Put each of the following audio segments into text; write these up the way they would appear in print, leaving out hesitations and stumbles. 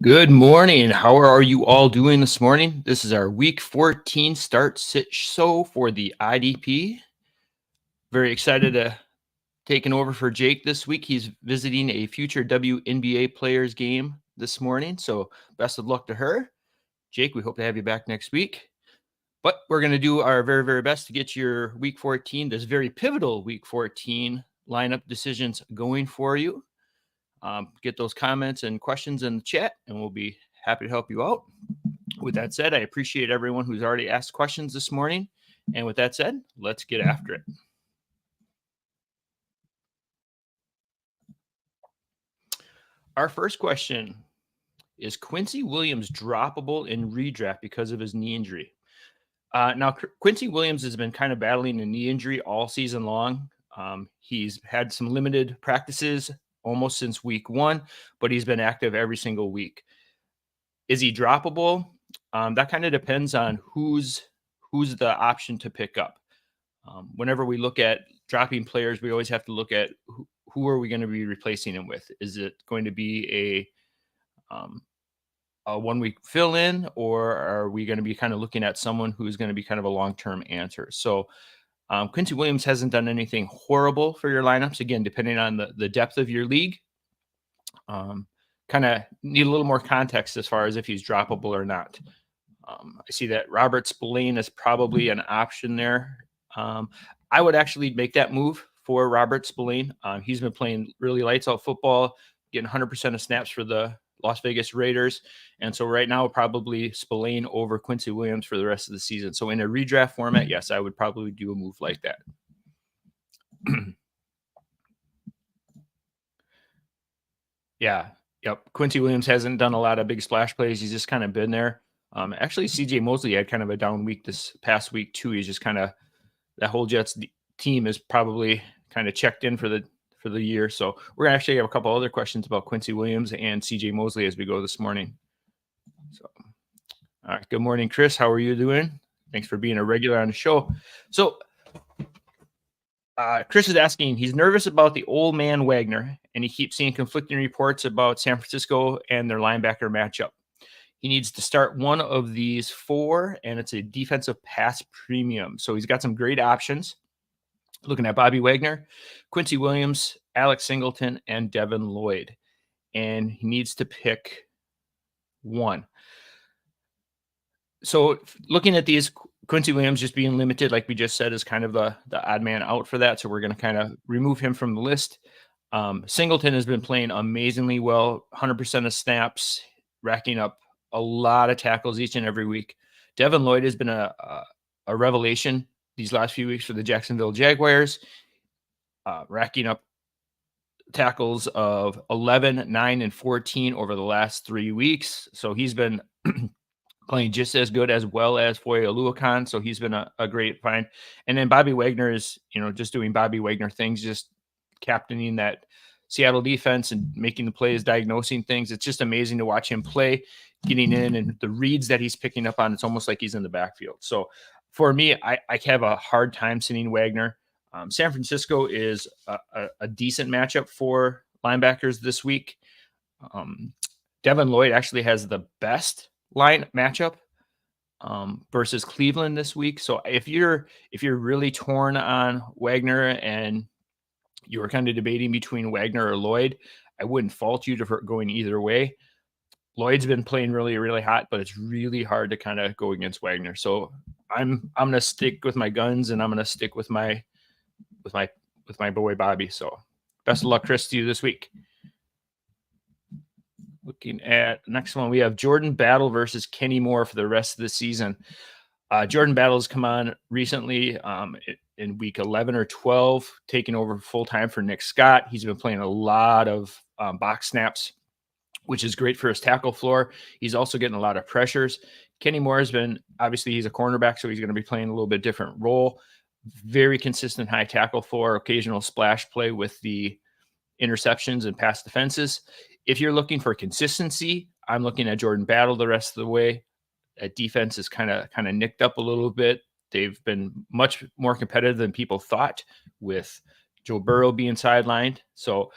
Good morning. How are you all doing this morning? This is our week 14 start sit show for the IDP. Very excited to taking over for Jake this week. He's visiting a future WNBA players game this morning. So best of luck to her. Jake, we hope to have you back next week. But we're going to do our very, very best to get your week 14, this very pivotal week 14 lineup decisions going for you. Get those comments and questions in the chat, and we'll be happy to help you out. With that said, I appreciate everyone who's already asked questions this morning. And with that said, let's get after it. Our first question is Quincy Williams droppable in redraft because of his knee injury? Now, Quincy Williams has been kind of battling a knee injury all season long. He's had some limited practices almost since week 1, but he's been active every single week. Is he droppable? That kind of depends on who's the option to pick up. Whenever we look at dropping players, we always have to look at who are we going to be replacing him with? Is it going to be a 1 week fill in, or are we going to be kind of looking at someone who's going to be kind of a long-term answer? So Quincy Williams hasn't done anything horrible for your lineups. Again, depending on the depth of your league, kind of need a little more context as far as if he's droppable or not. I see that Robert Spillane is probably an option there. I would actually make that move for Robert Spillane. He's been playing really lights out football, getting 100% of snaps for the Las Vegas Raiders. And so right now, probably Spillane over Quincy Williams for the rest of the season. So in a redraft format, yes, I would probably do a move like that. Yeah. Yep. Quincy Williams hasn't done a lot of big splash plays. He's just kind of been there. Actually, CJ Mosley had kind of a down week this past week too. He's just kind of, that whole Jets team is probably kind of checked in for the year. So we're gonna actually have a couple other questions about Quincy Williams and CJ Mosley as we go this morning. So, all right. Good morning, Chris. How are you doing? Thanks for being a regular on the show. So Chris is asking, he's nervous about the old man Wagner, and he keeps seeing conflicting reports about San Francisco and their linebacker matchup. He needs to start one of these 4, and it's a defensive pass premium. So he's got some great options. Looking at Bobby Wagner, Quincy Williams, Alex Singleton, and Devin Lloyd. And he needs to pick one. So looking at these, Quincy Williams just being limited, like we just said, is kind of the odd man out for that. So we're going to kind of remove him from the list. Singleton has been playing amazingly well, 100% of snaps, racking up a lot of tackles each and every week. Devin Lloyd has been a revelation these last few weeks for the Jacksonville Jaguars, racking up tackles of 11, 9, and 14 over the last 3 weeks. So he's been playing just as good as well as Foye Oluokun. So he's been a great find. And then Bobby Wagner is, just doing Bobby Wagner things, just captaining that Seattle defense and making the plays, diagnosing things. It's just amazing to watch him play, getting in, and the reads that he's picking up on. It's almost like he's in the backfield. So for me, I have a hard time sitting Wagner. San Francisco is a decent matchup for linebackers this week. Devin Lloyd actually has the best line matchup versus Cleveland this week. So if you're really torn on Wagner and you were kind of debating between Wagner or Lloyd, I wouldn't fault you for going either way. Lloyd's been playing really, really hot, but it's really hard to kind of go against Wagner. So I'm going to stick with my guns, and I'm going to stick with my boy Bobby. So best of luck, Chris, to you this week. Looking at the next one, we have Jordan Battle versus Kenny Moore for the rest of the season. Jordan Battle has come on recently in week 11 or 12, taking over full-time for Nick Scott. He's been playing a lot of box snaps, which is great for his tackle floor. He's also getting a lot of pressures. Kenny Moore has been, obviously he's a cornerback, so he's going to be playing a little bit different role. Very consistent high tackle floor, occasional splash play with the interceptions and pass defenses. If you're looking for consistency, I'm looking at Jordan Battle the rest of the way. That defense is kind of nicked up a little bit. They've been much more competitive than people thought, with Joe Burrow being sidelined. So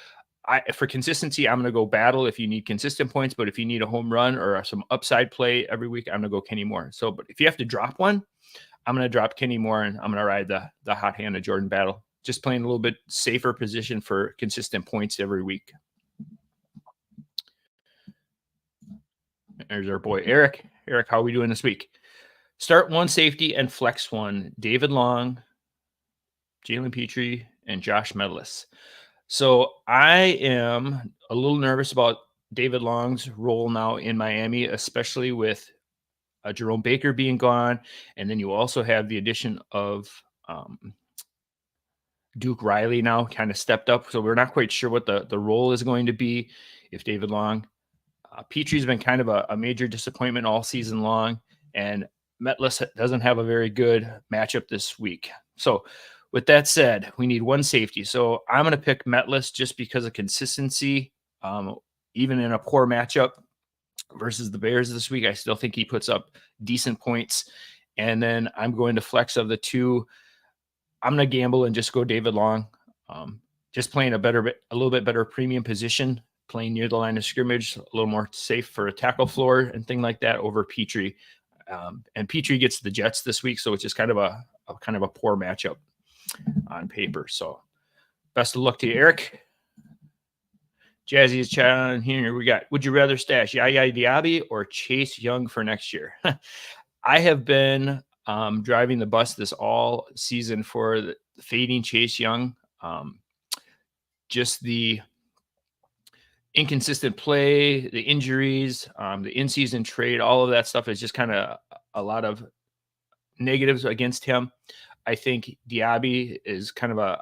For consistency, I'm going to go Battle if you need consistent points, but if you need a home run or some upside play every week, I'm going to go Kenny Moore. So, but if you have to drop one, I'm going to drop Kenny Moore and I'm going to ride the hot hand of Jordan Battle. Just playing a little bit safer position for consistent points every week. There's our boy Eric. Eric, how are we doing this week? Start one safety and flex one. David Long, Jalen Petrie, and Josh Medlis. So I am a little nervous about David Long's role now in Miami, especially with Jerome Baker being gone. And then you also have the addition of Duke Riley now kind of stepped up. So we're not quite sure what the role is going to be if David Long. Petrie's been kind of a major disappointment all season long. And Metlis doesn't have a very good matchup this week. So with that said, we need one safety. So I'm going to pick Metlis just because of consistency. Even in a poor matchup versus the Bears this week, I still think he puts up decent points. And then I'm going to flex of the two. I'm going to gamble and just go David Long. Just playing a little bit better premium position, playing near the line of scrimmage, a little more safe for a tackle floor and thing like that over Petrie. And Petrie gets the Jets this week, so it's just kind of a poor matchup on paper. So best of luck to you, Eric. Jazzy is chatting on here. We got, would you rather stash Yaya Diaby or Chase Young for next year? I have been driving the bus this all season for the fading Chase Young. Just the inconsistent play, the injuries, the in-season trade, all of that stuff is just kind of a lot of negatives against him. I think Diaby is kind of a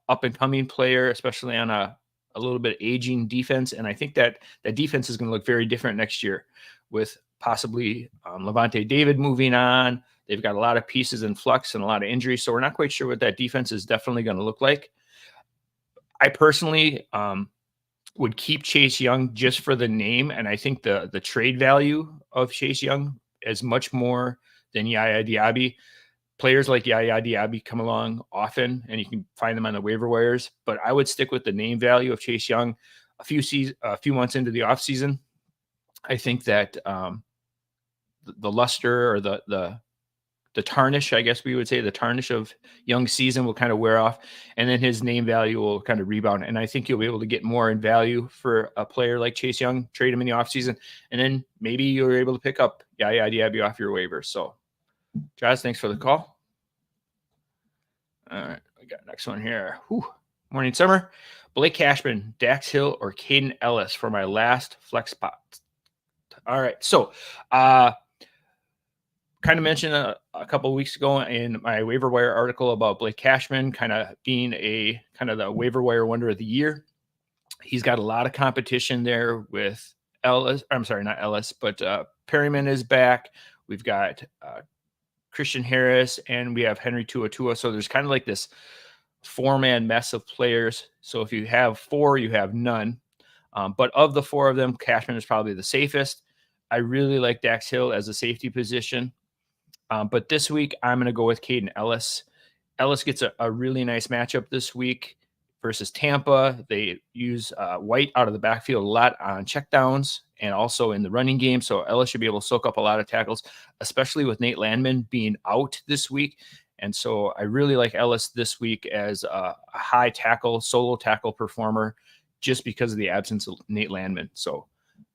up-and-coming player, especially on a little bit aging defense. And I think that defense is going to look very different next year with possibly Levante David moving on. They've got a lot of pieces in flux and a lot of injuries. So we're not quite sure what that defense is definitely going to look like. I personally would keep Chase Young just for the name. And I think the trade value of Chase Young is much more than Yaya Diaby. Players like Yaya Diaby come along often, and you can find them on the waiver wires. But I would stick with the name value of Chase Young. A few months into the offseason, I think that the luster or the tarnish, I guess we would say, the tarnish of Young's season will kind of wear off, and then his name value will kind of rebound. And I think you'll be able to get more in value for a player like Chase Young, trade him in the offseason, and then maybe you're able to pick up Yaya Diaby off your waiver. So, Josh, thanks for the call. All right, we got next one here. Morning, Summer. Blake Cashman, Dax Hill, or Caden Ellis for my last flex spot. All right, so kind of mentioned a couple of weeks ago in my waiver wire article about Blake Cashman kind of being the waiver wire wonder of the year. He's got a lot of competition there with Ellis. I'm sorry, not Ellis, but Perryman is back. We've got Christian Harris, and we have Henry Tuatua. So there's kind of like this four-man mess of players. So if you have four, you have none. But of the four of them, Cashman is probably the safest. I really like Dax Hill as a safety position. But this week, I'm going to go with Caden Ellis. Ellis gets a really nice matchup this week versus Tampa. They use White out of the backfield a lot on checkdowns and also in the running game. So Ellis should be able to soak up a lot of tackles, especially with Nate Landman being out this week. And so I really like Ellis this week as a high tackle, solo tackle performer, just because of the absence of Nate Landman. So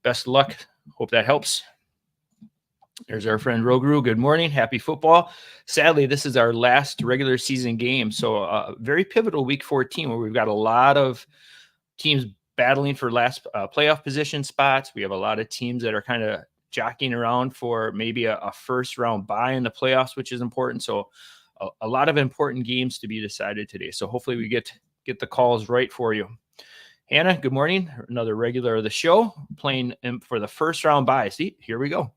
best of luck. Hope that helps. There's our friend Rogru. Good morning. Happy football. Sadly, this is our last regular season game. So a very pivotal week 14 where we've got a lot of teams battling for last playoff position spots. We have a lot of teams that are kind of jockeying around for maybe a first round bye in the playoffs, which is important. So a lot of important games to be decided today. So hopefully we get the calls right for you. Hannah, good morning. Another regular of the show, playing for the first round bye. See, here we go.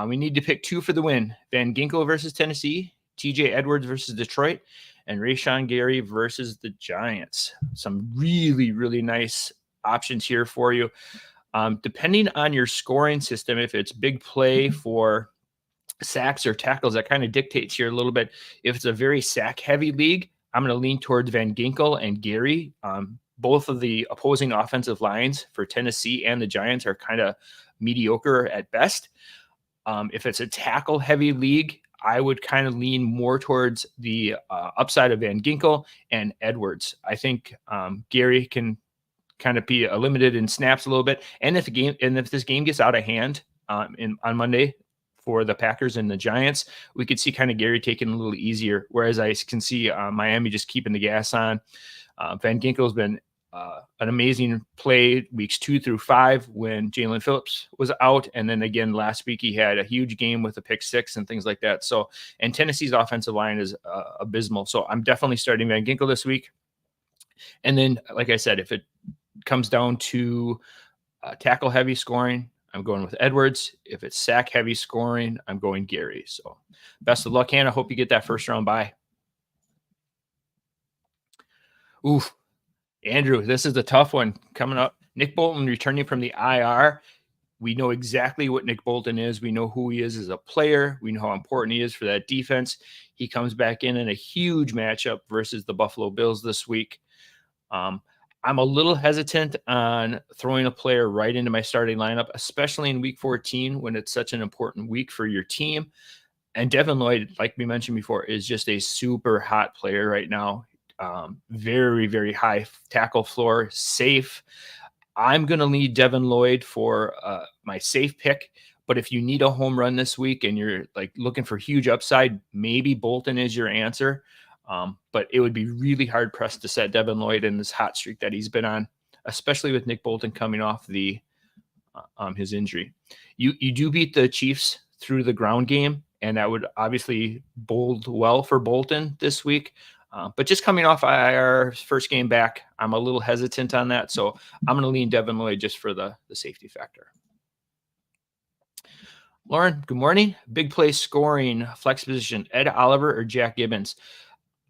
We need to pick two for the win. Van Ginkel versus Tennessee, TJ Edwards versus Detroit, and Rashawn Gary versus the Giants. Some really, really nice options here for you. Depending on your scoring system, if it's big play for sacks or tackles, that kind of dictates here a little bit. If it's a very sack-heavy league, I'm going to lean towards Van Ginkel and Gary. both of the opposing offensive lines for Tennessee and the Giants are kind of mediocre at best. If it's a tackle heavy league, I would kind of lean more towards the upside of Van Ginkel and Edwards. I think Gary can kind of be limited in snaps a little bit. And if this game gets out of hand on Monday for the Packers and the Giants, we could see kind of Gary taking a little easier. Whereas I can see Miami just keeping the gas on. Van Ginkel's been an amazing play weeks 2 through 5 when Jalen Phillips was out. And then again, last week, he had a huge game with a pick 6 and things like that. So, and Tennessee's offensive line is abysmal. So I'm definitely starting Van Ginkel this week. And then, like I said, if it comes down to tackle heavy scoring, I'm going with Edwards. If it's sack heavy scoring, I'm going Gary. So best of luck, Hannah. Hope you get that first round bye. Oof. Andrew, this is a tough one coming up. Nick Bolton returning from the IR. We know exactly what Nick Bolton is. We know who he is as a player. We know how important he is for that defense. He comes back in a huge matchup versus the Buffalo Bills this week. I'm a little hesitant on throwing a player right into my starting lineup, especially in week 14 when it's such an important week for your team. And Devin Lloyd, like we mentioned before, is just a super hot player right now. Very, very high tackle floor, safe. I'm going to lead Devin Lloyd for my safe pick. But if you need a home run this week and you're like looking for huge upside, maybe Bolton is your answer. But it would be really hard pressed to set Devin Lloyd in this hot streak that he's been on, especially with Nick Bolton coming off his injury. You do beat the Chiefs through the ground game, and that would obviously bode well for Bolton this week. But just coming off IR first game back, I'm a little hesitant on that. So I'm going to lean Devin Lloyd just for the safety factor. Lauren, good morning. Big play scoring, flex position, Ed Oliver or Jack Gibbons?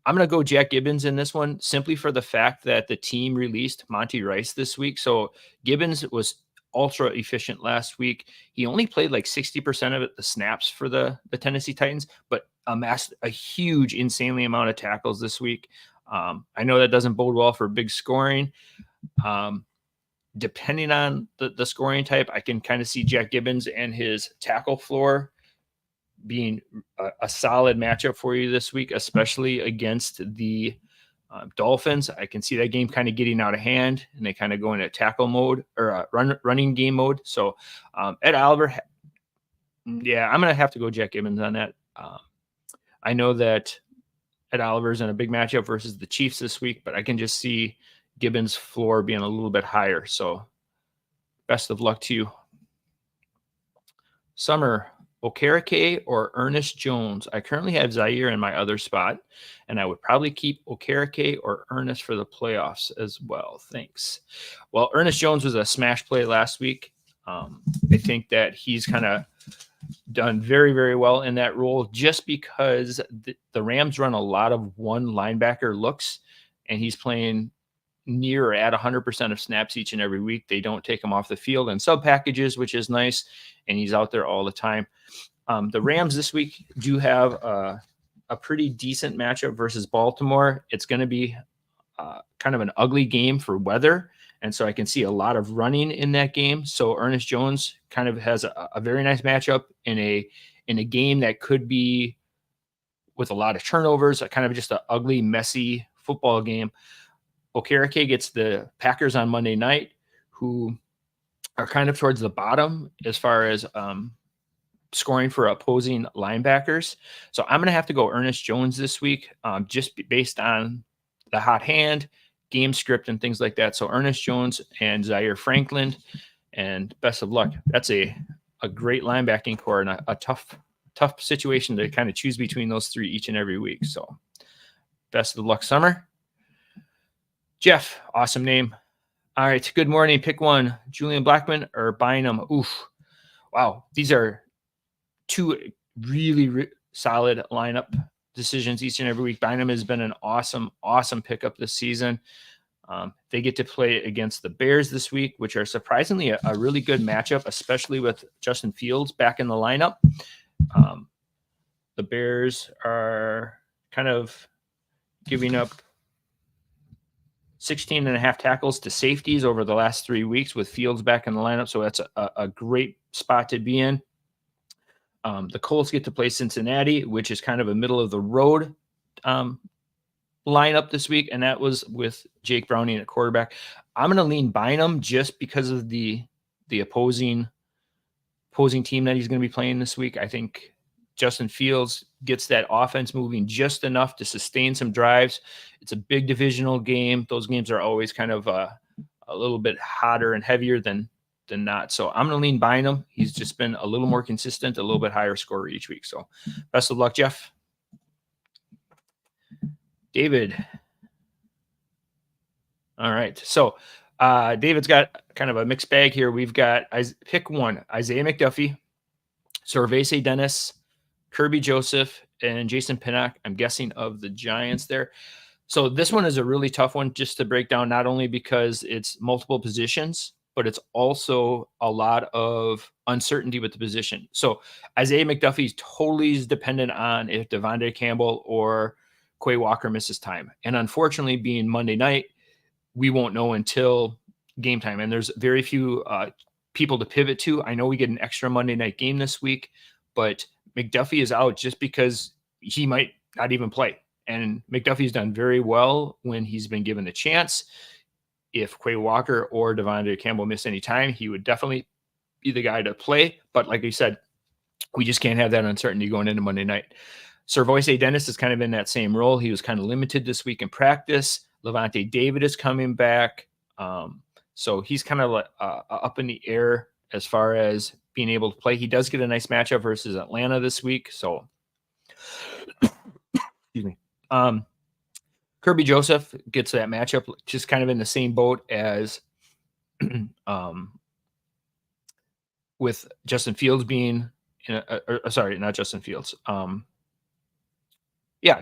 I'm going to go Jack Gibbons in this one simply for the fact that the team released Monty Rice this week. So Gibbons was ultra efficient last week. He only played like 60% of the snaps for the Tennessee Titans, but amassed a huge, insanely amount of tackles this week. I know that doesn't bode well for big scoring. Depending on the scoring type, I can kind of see Jack Gibbons and his tackle floor being a solid matchup for you this week, especially against the Dolphins. I can see that game kind of getting out of hand and they kind of go into tackle mode or running game mode. So Ed Oliver, yeah, I'm going to have to go Jack Gibbons on that. I know that Ed Oliver's in a big matchup versus the Chiefs this week, but I can just see Gibbons' floor being a little bit higher. So best of luck to you. Summer, Okereke or Ernest Jones? I currently have Zaire in my other spot, and I would probably keep Okereke or Ernest for the playoffs as well. Thanks. Well, Ernest Jones was a smash play last week. I think that he's kind of done very, very well in that role just because the Rams run a lot of one linebacker looks, and he's playing near or at 100% of snaps each and every week. They don't take him off the field in sub packages, which is nice, and he's out there all the time. The Rams this week do have a pretty decent matchup versus Baltimore. It's going to be kind of an ugly game for weather, and so I can see a lot of running in that game. So Ernest Jones kind of has a very nice matchup in a game that could be with a lot of turnovers, kind of just an ugly, messy football game. Okereke gets the Packers on Monday night, who are kind of towards the bottom as far as scoring for opposing linebackers. So I'm going to have to go Ernest Jones this week, just based on the hot hand, game script, and things like that. So Ernest Jones and Zaire Franklin, and best of luck. That's a great linebacking core and a tough situation to kind of choose between those three each and every week. So best of luck, Summer. Jeff, awesome name. All right, good morning. Pick one, Julian Blackmon or Bynum. Oof. Wow, these are two really solid lineup decisions each and every week. Bynum has been an awesome pickup this season. They get to play against the Bears this week, which are surprisingly a really good matchup, especially with Justin Fields back in the lineup. The Bears are kind of giving up 16.5 tackles to safeties over the last 3 weeks with Fields back in the lineup. So that's a great spot to be in. The Colts get to play Cincinnati, which is kind of a middle of the road lineup this week, and that was with Jake Browning at quarterback. I'm going to lean Bynum just because of the opposing team that he's going to be playing this week. I think Justin Fields gets that offense moving just enough to sustain some drives. It's a big divisional game. Those games are always kind of a little bit hotter and heavier than not. So I'm going to lean Bynum. He's just been a little more consistent, a little bit higher scorer each week. So best of luck, Jeff. David. All right. So David's got kind of a mixed bag here. We've got pick one, Isaiah McDuffie, Servase Dennis, Kirby Joseph, and Jason Pinnock, I'm guessing of the Giants there. So this one is a really tough one just to break down, not only because it's multiple positions, but it's also a lot of uncertainty with the position. So Isaiah McDuffie is totally dependent on if Devontae Campbell or Quay Walker misses time. And unfortunately, being Monday night, we won't know until game time. And there's very few people to pivot to. I know we get an extra Monday night game this week, but McDuffie is out just because he might not even play. And McDuffie's done very well when he's been given the chance. If Quay Walker or Devontae Campbell miss any time, he would definitely be the guy to play. But like I said, we just can't have that uncertainty going into Monday night. Servase Dennis is kind of in that same role. He was kind of limited this week in practice. Levante David is coming back. So he's kind of up in the air as far as being able to play. He does get a nice matchup versus Atlanta this week. So, excuse me. Kirby Joseph gets that matchup just kind of in the same boat as with Justin Fields being sorry, not Justin Fields.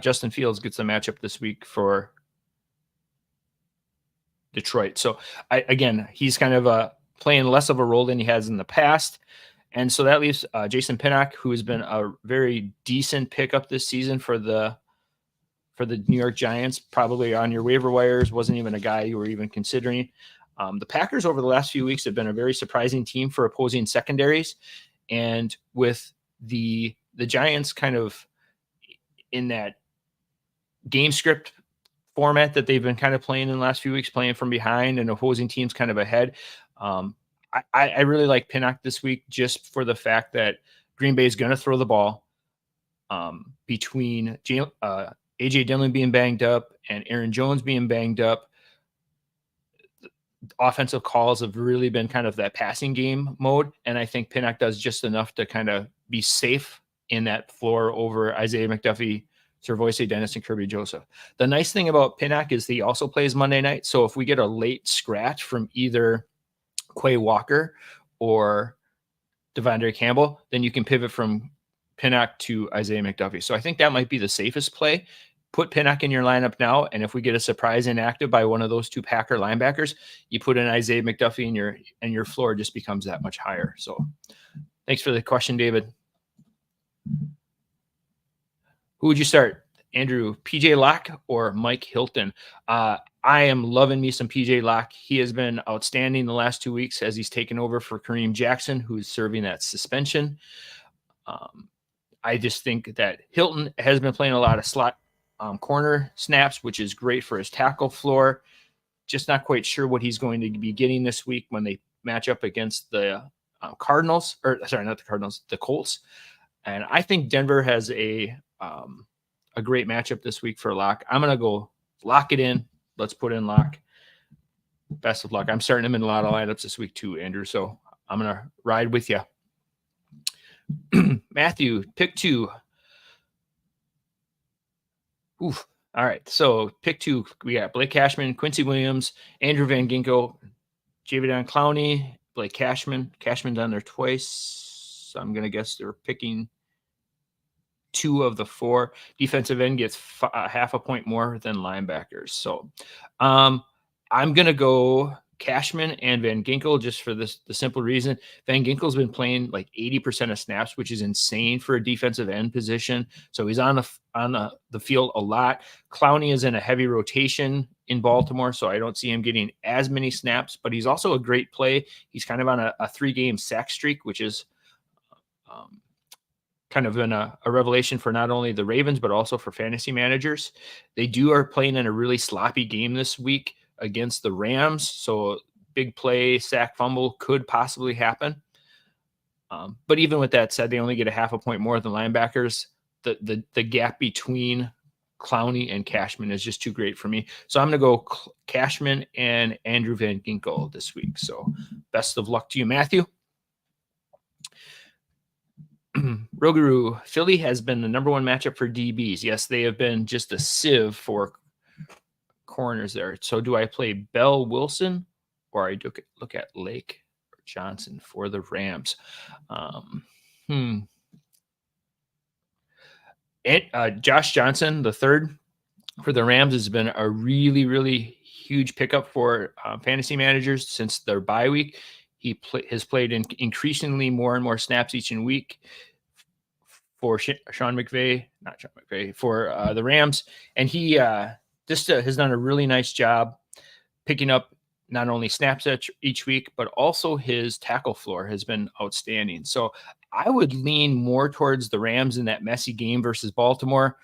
Justin Fields gets the matchup this week for Detroit. So again, he's kind of playing less of a role than he has in the past. And so that leaves Jason Pinnock, who has been a very decent pickup this season for the New York Giants, probably on your waiver wires, wasn't even a guy you were even considering. The Packers over the last few weeks have been a very surprising team for opposing secondaries. And with the Giants kind of in that game script format that they've been kind of playing in the last few weeks, playing from behind and opposing teams kind of ahead. I really like Pinnock this week just for the fact that Green Bay is going to throw the ball between A.J. Dillon being banged up and Aaron Jones being banged up. Offensive calls have really been kind of that passing game mode. And I think Pinnock does just enough to kind of be safe in that floor over Isaiah McDuffie, Servase Dennis, and Kirby Joseph. The nice thing about Pinnock is he also plays Monday night. So if we get a late scratch from either Quay Walker or Devontae Campbell, then you can pivot from Pinnock to Isaiah McDuffie. So I think that might be the safest play. Put Pinnock in your lineup now, and if we get a surprise inactive by one of those two Packer linebackers, you put in Isaiah McDuffie, and your floor just becomes that much higher. So thanks for the question, David. Who would you start? Andrew, PJ Locke or Mike Hilton? I am loving me some PJ Locke. He has been outstanding the last 2 weeks as he's taken over for Kareem Jackson, who's serving that suspension. I just think that Hilton has been playing a lot of slot corner snaps, which is great for his tackle floor. Just not quite sure what he's going to be getting this week when they match up against the Cardinals, or sorry, not the Cardinals, the Colts. And I think Denver has a great matchup this week for Locke. I'm going to go lock it in. Let's put in Locke. Best of luck. I'm starting him in a lot of lineups this week too, Andrew. So I'm going to ride with you. Matthew, pick 2. Oof. All right. So pick 2. We got Blake Cashman, Quincy Williams, Andrew Van Ginkel, Jadeveon Clowney, Blake Cashman. Cashman's on there twice. So I'm going to guess they're picking 2 of the 4. Defensive end gets half a point more than linebackers. So I'm going to go Cashman and Van Ginkel, just for the simple reason Van Ginkel's been playing like 80% of snaps, which is insane for a defensive end position. So he's on the field a lot. Clowney is in a heavy rotation in Baltimore, so I don't see him getting as many snaps, but he's also a great play. He's kind of on a 3-game sack streak, which is kind of been a revelation for not only the Ravens, but also for fantasy managers. They are playing in a really sloppy game this week against the Rams. So big play, sack, fumble could possibly happen. But even with that said, they only get a half a point more than linebackers. The gap between Clowney and Cashman is just too great for me. So I'm going to go Cashman and Andrew Van Ginkel this week. So best of luck to you, Matthew. Roguru, Philly has been the number one matchup for DBs. Yes, they have been just a sieve for corners there. So do I play Bell Wilson or I look at Lake or Johnson for the Rams? Josh Johnson, the third for the Rams, has been a really, really huge pickup for fantasy managers since their bye week. He has played in increasingly more and more snaps each week for Sean McVay, for the Rams. And he just has done a really nice job picking up not only snaps each week, but also his tackle floor has been outstanding. So I would lean more towards the Rams in that messy game versus Baltimore.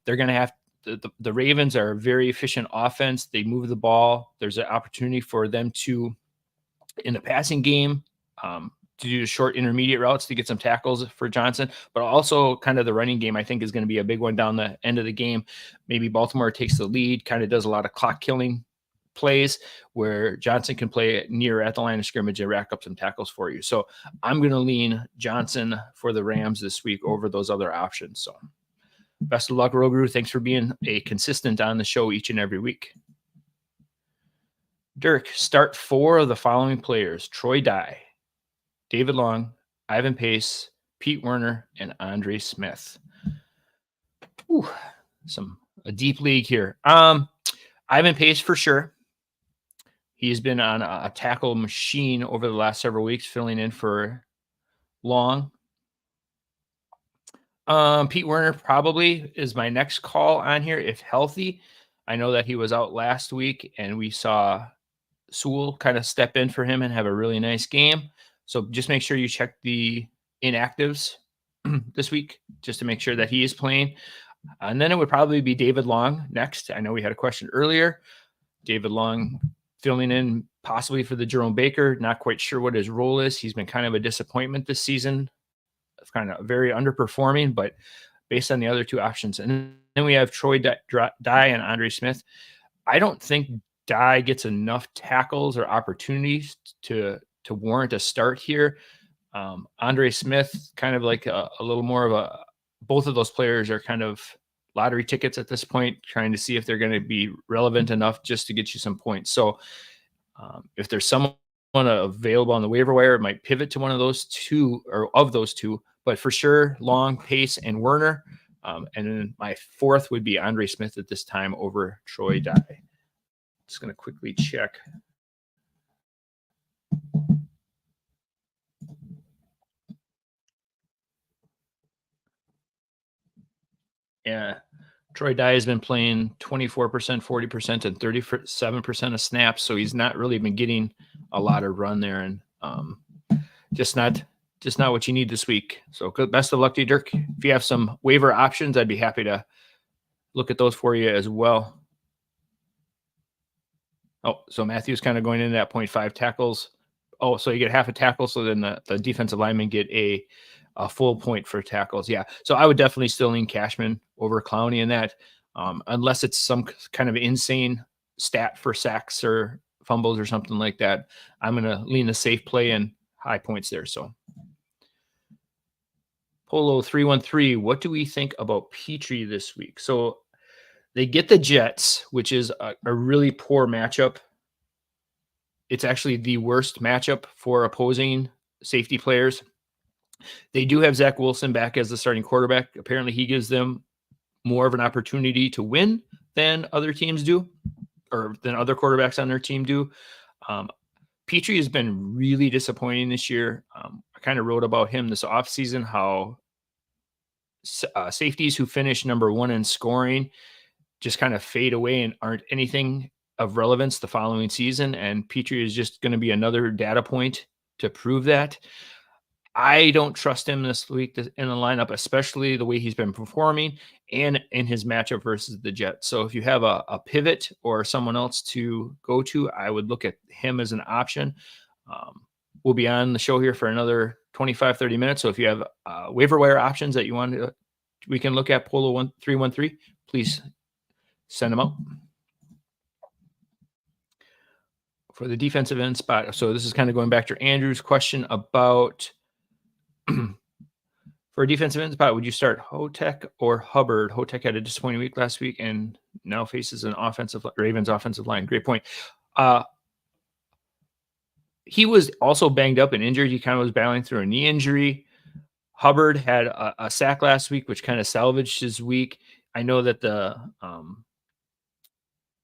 They're going to have the Ravens are a very efficient offense. They move the ball. There's an opportunity for them to, in the passing game, to do short intermediate routes to get some tackles for Johnson, but also kind of the running game, I think, is going to be a big one down the end of the game. Maybe Baltimore takes the lead, kind of does a lot of clock killing plays where Johnson can play near at the line of scrimmage and rack up some tackles for you. So I'm going to lean Johnson for the Rams this week over those other options. So best of luck, Roguru. Thanks for being a consistent on the show each and every week. Dirk, start 4 of the following players: Troy Dye, David Long, Ivan Pace, Pete Werner, and Andre Smith. A deep league here. Ivan Pace for sure. He's been on a tackle machine over the last several weeks, filling in for Long. Pete Werner probably is my next call on here if healthy. I know that he was out last week, and we saw Sewell kind of step in for him and have a really nice game. So just make sure you check the inactives this week just to make sure that he is playing. And then it would probably be David Long next. I know we had a question earlier. David Long filling in possibly for the Jerome Baker. Not quite sure what his role is. He's been kind of a disappointment this season. Kind of very underperforming, but based on the other two options. And then we have Troy Dye and Andre Smith. I don't think Dye gets enough tackles or opportunities to warrant a start here. Andre Smith, kind of like a little more of both of those players are kind of lottery tickets at this point, trying to see if they're going to be relevant enough just to get you some points. So if there's someone available on the waiver wire, it might pivot to one of those two or of those two, but for sure, Long, Pace, and Werner. And then my fourth would be Andre Smith at this time over Troy Dye. Just going to quickly check. Yeah. Troy Dye has been playing 24%, 40%, and 37% of snaps. So he's not really been getting a lot of run there, and just not what you need this week. So good, best of luck to you, Dirk. If you have some waiver options, I'd be happy to look at those for you as well. Oh, so Matthew's kind of going into that 0.5 tackles. Oh, so you get half a tackle. So then the defensive linemen get a full point for tackles. Yeah. So I would definitely still lean Cashman over Clowney in that, unless it's some kind of insane stat for sacks or fumbles or something like that. I'm going to lean the safe play and high points there. So Polo 313, what do we think about Petrie this week? So they get the Jets, which is a really poor matchup. It's actually the worst matchup for opposing safety players. They do have Zach Wilson back as the starting quarterback. Apparently he gives them more of an opportunity to win than other teams do, or than other quarterbacks on their team do. Um, Petrie has been really disappointing this year. I kind of wrote about him this offseason, how safeties who finish number one in scoring just kind of fade away and aren't anything of relevance the following season. And Petrie is just going to be another data point to prove that. I don't trust him this week in the lineup, especially the way he's been performing and in his matchup versus the Jets. So if you have a pivot or someone else to go to, I would look at him as an option. We'll be on the show here for another 25, 30 minutes. So if you have waiver wire options that you want to, we can look at Polo 1313, please send them out. For the defensive end spot, so this is kind of going back to Andrew's question about for a defensive end spot, would you start Hotek or Hubbard? Hotek had a disappointing week last week and now faces an Ravens offensive line. Great point. He was also banged up and injured. He kind of was battling through a knee injury. Hubbard had a sack last week, which kind of salvaged his week. I know that the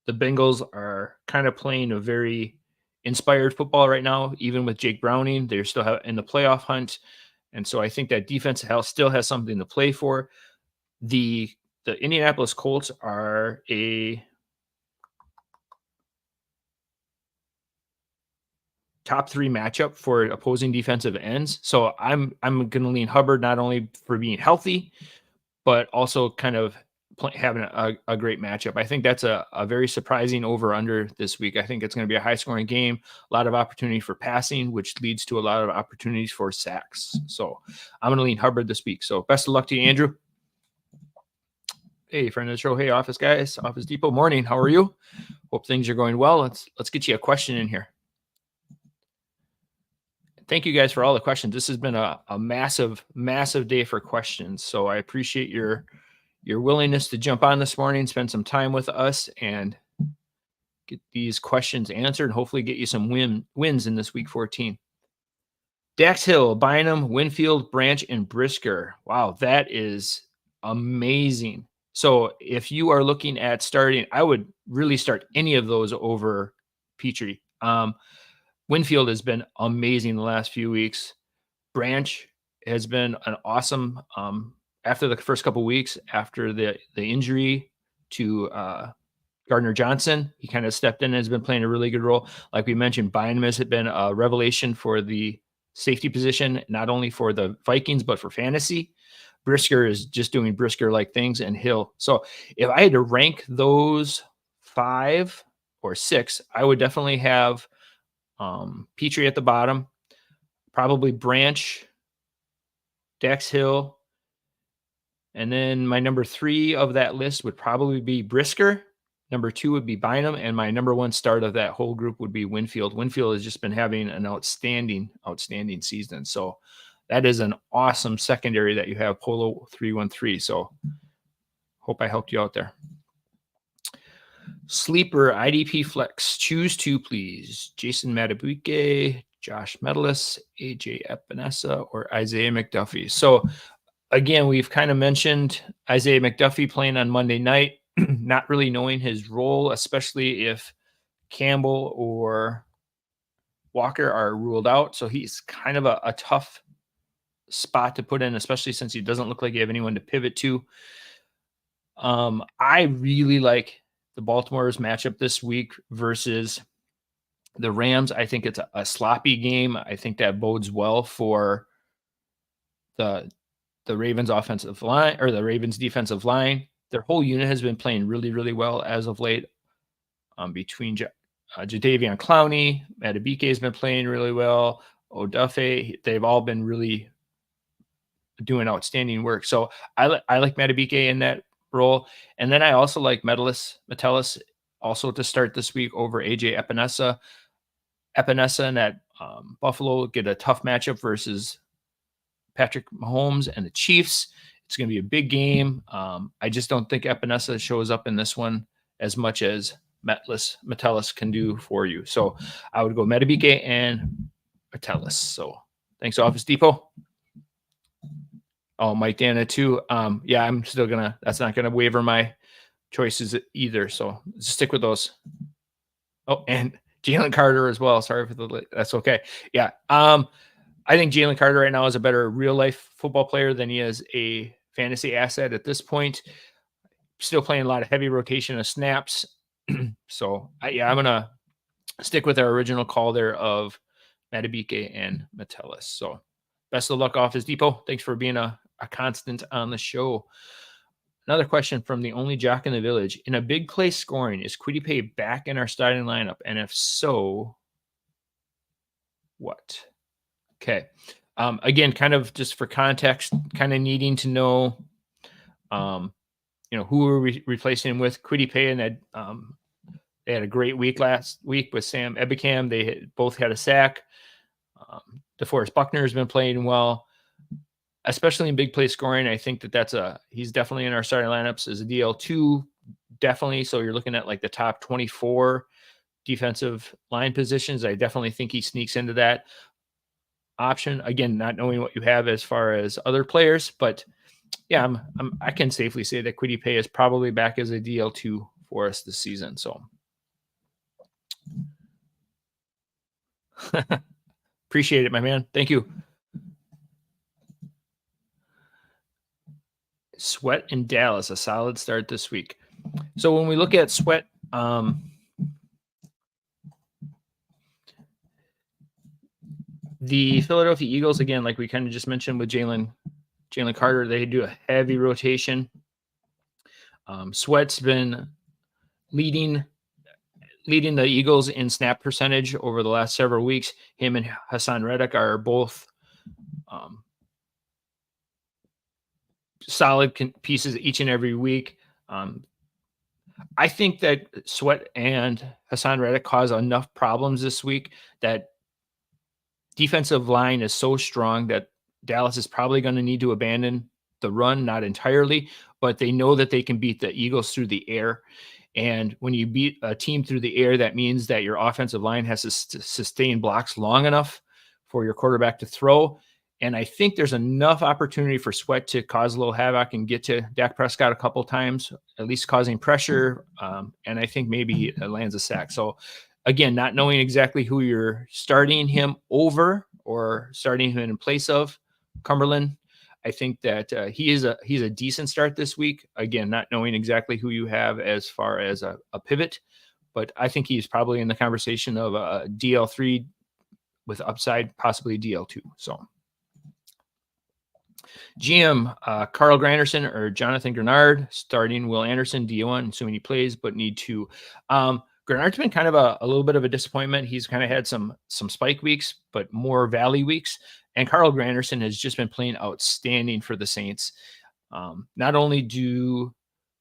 Bengals are kind of playing a very inspired football right now, even with Jake Browning. They're still in the playoff hunt. And so I think that defense still has something to play for. The Indianapolis Colts are a top 3 matchup for opposing defensive ends. So I'm going to lean Hubbard not only for being healthy, but also kind of having a great matchup. I think that's a very surprising over-under this week. I think it's going to be a high-scoring game, a lot of opportunity for passing, which leads to a lot of opportunities for sacks. So I'm going to lean Hubbard this week. So best of luck to you, Andrew. Hey, friend of the show. Hey, Office guys, Office Depot. Morning. How are you? Hope things are going well. Let's get you a question in here. Thank you guys for all the questions. This has been a massive, massive day for questions. So I appreciate your willingness to jump on this morning, spend some time with us, and get these questions answered, and hopefully get you some wins in this week 14. Dax Hill, Bynum, Winfield, Branch, and Brisker. Wow, that is amazing. So if you are looking at starting, I would really start any of those over Petrie. Winfield has been amazing the last few weeks. Branch has been an awesome after the first couple of weeks after the injury to Gardner Johnson. He kind of stepped in and has been playing a really good role. Like we mentioned, Bynum has been a revelation for the safety position, not only for the Vikings, but for fantasy. Brisker is just doing Brisker-like things, and Hill. So if I had to rank those 5 or 6, I would definitely have Petrie at the bottom, probably Branch, Dax Hill, and then my number 3 of that list would probably be Brisker. Number 2 would be Bynum, and my number 1 start of that whole group would be Winfield. Winfield has just been having an outstanding season. So that is an awesome secondary that you have, Polo 313. So hope I helped you out there. Sleeper IDP flex. Choose 2, please. Jason Madubuike, Josh Metellus, AJ Epinesa, or Isaiah McDuffie. So again, we've kind of mentioned Isaiah McDuffie playing on Monday night, not really knowing his role, especially if Campbell or Walker are ruled out. So he's kind of a tough spot to put in, especially since he doesn't look like you have anyone to pivot to. I really like the Baltimore's matchup this week versus the Rams. I think it's a sloppy game. I think that bodes well for the Ravens offensive line, or the Ravens defensive line. Their whole unit has been playing really, really well as of late. Between Jadeveon Clowney, Madubuike has been playing really well. Odafe, they've all been really doing outstanding work. So I like Madubuike in that role. And then I also like Metellus also to start this week over AJ Epinesa. Epinesa and that Buffalo get a tough matchup versus Patrick Mahomes and the Chiefs. It's going to be a big game. I just don't think Epinesa shows up in this one as much as Metellus can do for you. So I would go Madubuike and Metellus. So thanks, Office Depot. Oh, Mike Dana too. Yeah, I'm still that's not gonna waver my choices either. So stick with those. Oh, and Jalen Carter as well. Sorry for that's okay. Yeah. I think Jalen Carter right now is a better real life football player than he is a fantasy asset at this point. Still playing a lot of heavy rotation of snaps. So I'm gonna stick with our original call there of Matabike and Metellus. So best of luck, Office Depot. Thanks for being a constant on the show. Another question from the only jock in the village. In a big play scoring, is Quiddy back in our starting lineup? And if so, what? Okay. Again, kind of just for context, kind of needing to know, who are we replacing him with? Quiddy and that they had a great week last week with Sam Ebicam. They both had a sack. DeForest Buckner has been playing well, especially in big play scoring. I think he's definitely in our starting lineups as a DL2, definitely. So you're looking at like the top 24 defensive line positions. I definitely think he sneaks into that option. Again, not knowing what you have as far as other players, but yeah, I can safely say that Quiddy is probably back as a DL2 for us this season. So appreciate it, my man. Thank you. Sweat in Dallas, a solid start this week. So when we look at Sweat, the Philadelphia Eagles, again, like we kind of just mentioned with Jalen Carter, they do a heavy rotation. Sweat's been leading the Eagles in snap percentage over the last several weeks. Him and Hassan Reddick are both solid pieces each and every week. I think that Sweat and Hassan Reddick cause enough problems this week that defensive line is so strong that Dallas is probably going to need to abandon the run, not entirely, but they know that they can beat the Eagles through the air. And when you beat a team through the air, that means that your offensive line has to sustain blocks long enough for your quarterback to throw. And I think there's enough opportunity for Sweat to cause a little havoc and get to Dak Prescott a couple times, at least causing pressure. And I think maybe it lands a sack. So again, not knowing exactly who you're starting him over or starting him in place of, Cumberland, I think that he's a decent start this week. Again, not knowing exactly who you have as far as a pivot, but I think he's probably in the conversation of a DL3 with upside, possibly DL2. So GM, Carl Granderson or Jonathan Grenard, starting Will Anderson, D1, assuming he plays, but need to. Grenard's been kind of a little bit of a disappointment. He's kind of had some spike weeks, but more valley weeks. And Carl Granderson has just been playing outstanding for the Saints. Not only do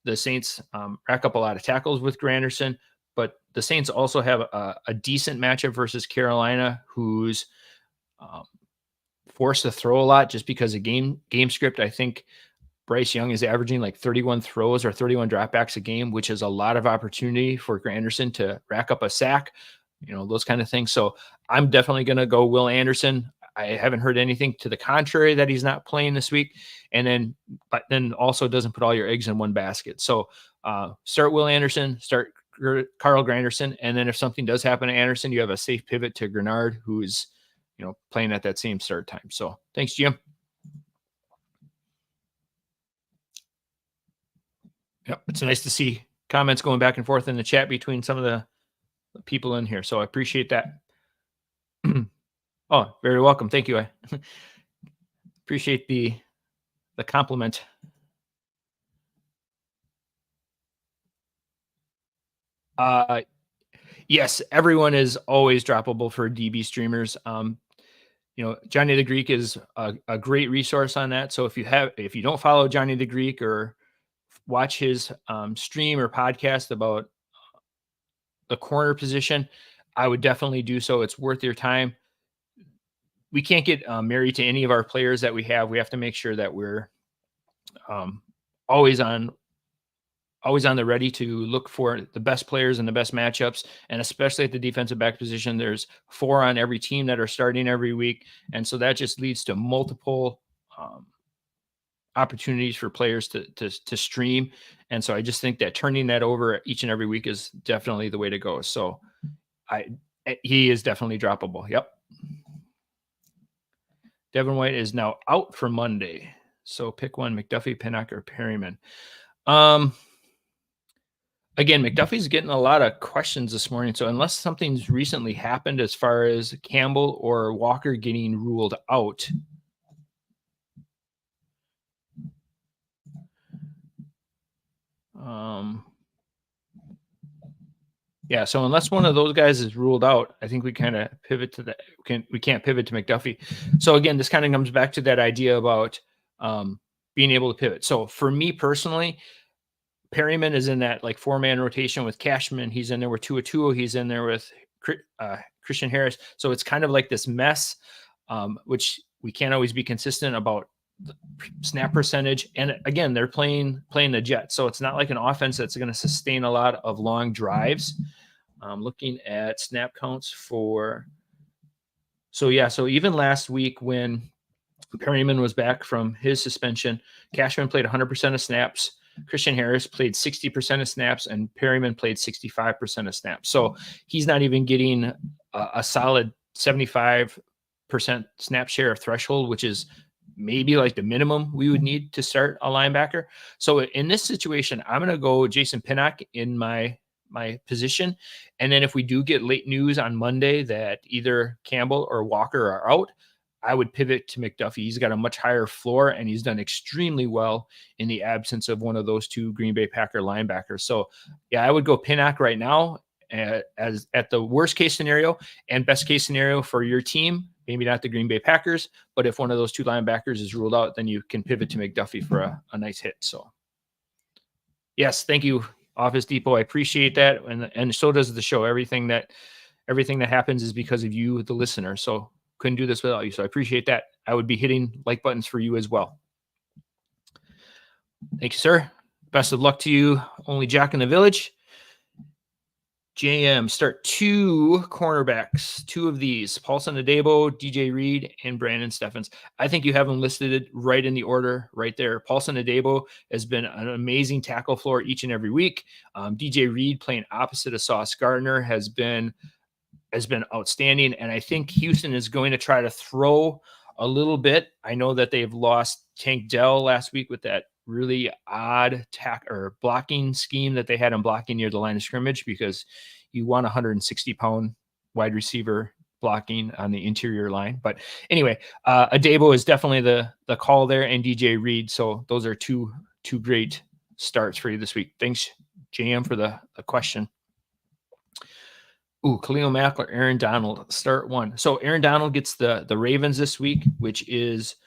the Saints rack up a lot of tackles with Granderson, but the Saints also have a decent matchup versus Carolina, who's forced to throw a lot just because of game script. I think Bryce Young is averaging like 31 throws or 31 dropbacks a game, which is a lot of opportunity for Granderson to rack up a sack, those kind of things. So I'm definitely going to go Will Anderson. I haven't heard anything to the contrary that he's not playing this week. But then also doesn't put all your eggs in one basket. So start Will Anderson, start Carl Granderson. And then if something does happen to Anderson, you have a safe pivot to Grenard, who's, playing at that same start time. So thanks, Jim. Yep. It's nice to see comments going back and forth in the chat between some of the people in here. So I appreciate that. Oh, very welcome. Thank you. I appreciate the compliment. Yes, everyone is always droppable for DB streamers. Johnny the Greek is a great resource on that. So if you don't follow Johnny the Greek or watch his stream or podcast about the corner position, I would definitely do so. It's worth your time. We can't get married to any of our players that we have. We have to make sure that we're always on the ready to look for the best players and the best matchups. And especially at the defensive back position, there's 4 on every team that are starting every week. And so that just leads to multiple opportunities for players to stream. And so I just think that turning that over each and every week is definitely the way to go. So He is definitely droppable. Yep. Devin White is now out for Monday. So pick one, McDuffie, Pinnock, or Perryman. Again, McDuffie's getting a lot of questions this morning. So unless something's recently happened as far as Campbell or Walker getting ruled out, yeah, so unless one of those guys is ruled out, I think we kind of pivot to that. We can't pivot to McDuffie. So again, this kind of comes back to that idea about being able to pivot. So for me personally, Perryman is in that like 4-man rotation with Cashman. He's in there with Tuatua. He's in there with Christian Harris. So it's kind of like this mess, which we can't always be consistent about the snap percentage. And again, they're playing the Jets. So it's not like an offense that's going to sustain a lot of long drives. Looking at snap counts for. So even last week when Perryman was back from his suspension, Cashman played 100% of snaps. Christian Harris played 60% of snaps, and Perryman played 65% of snaps. So he's not even getting a solid 75% snap share threshold, which is maybe like the minimum we would need to start a linebacker. So in this situation, I'm going to go Jason Pinnock in my position. And then if we do get late news on Monday that either Campbell or Walker are out, I would pivot to McDuffie. He's got a much higher floor, and he's done extremely well in the absence of one of those two Green Bay Packer linebackers. So, yeah, I would go Pinnock right now as at the worst case scenario, and best case scenario for your team. Maybe not the Green Bay Packers, but if one of those two linebackers is ruled out, then you can pivot to McDuffie for a nice hit. So, yes, thank you, Office Depot. I appreciate that, and so does the show. Everything that happens is because of you, the listener. So couldn't do this without you. So I appreciate that. I would be hitting like buttons for you as well. Thank you, sir. Best of luck to you. Only Jack in the Village. JM, start 2 cornerbacks, 2 of these, Paulson Adebo, DJ Reed, and Brandon Steffens. I think you have them listed right in the order right there. Paulson Adebo has been an amazing tackle floor each and every week. DJ Reed playing opposite of Sauce Gardner has been outstanding. And I think Houston is going to try to throw a little bit. I know that they've lost Tank Dell last week with that really odd blocking scheme that they had him blocking near the line of scrimmage, because you want a 160-pound wide receiver blocking on the interior line. But anyway, Adebo is definitely the call there, and DJ Reed. So those are two great starts for you this week. Thanks, JM, for the question. Ooh, Khalil Mack or Aaron Donald, start 1. So Aaron Donald gets the Ravens this week, which is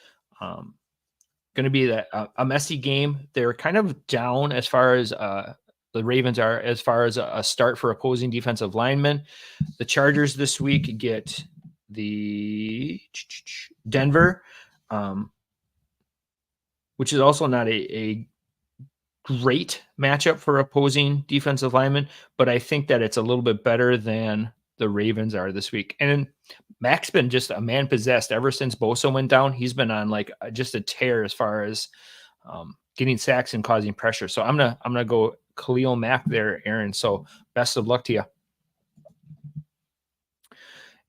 going to be a messy game. They're kind of down as far as the Ravens are, as far as a start for opposing defensive linemen. The Chargers this week get the Denver, which is also not a great matchup for opposing defensive linemen, but I think that it's a little bit better than the Ravens are this week. And Mac's been just a man possessed ever since Bosa went down. He's been on like just a tear as far as getting sacks and causing pressure. So I'm gonna go Khalil Mack there, Aaron. So best of luck to you.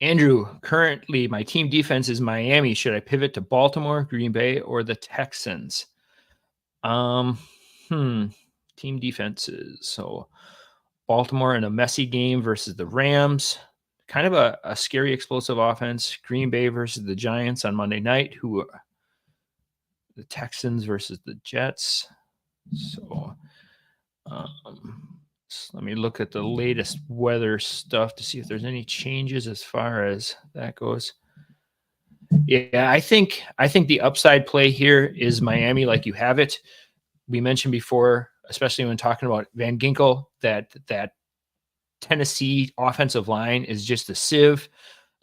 Andrew, currently my team defense is Miami. Should I pivot to Baltimore, Green Bay, or the Texans? Team defenses. So Baltimore in a messy game versus the Rams. Kind of a scary, explosive offense. Green Bay versus the Giants on Monday night. The Texans versus the Jets. So let me look at the latest weather stuff to see if there's any changes as far as that goes. Yeah, I think the upside play here is Miami, like you have it. We mentioned before, especially when talking about Van Ginkel, that Tennessee offensive line is just a sieve.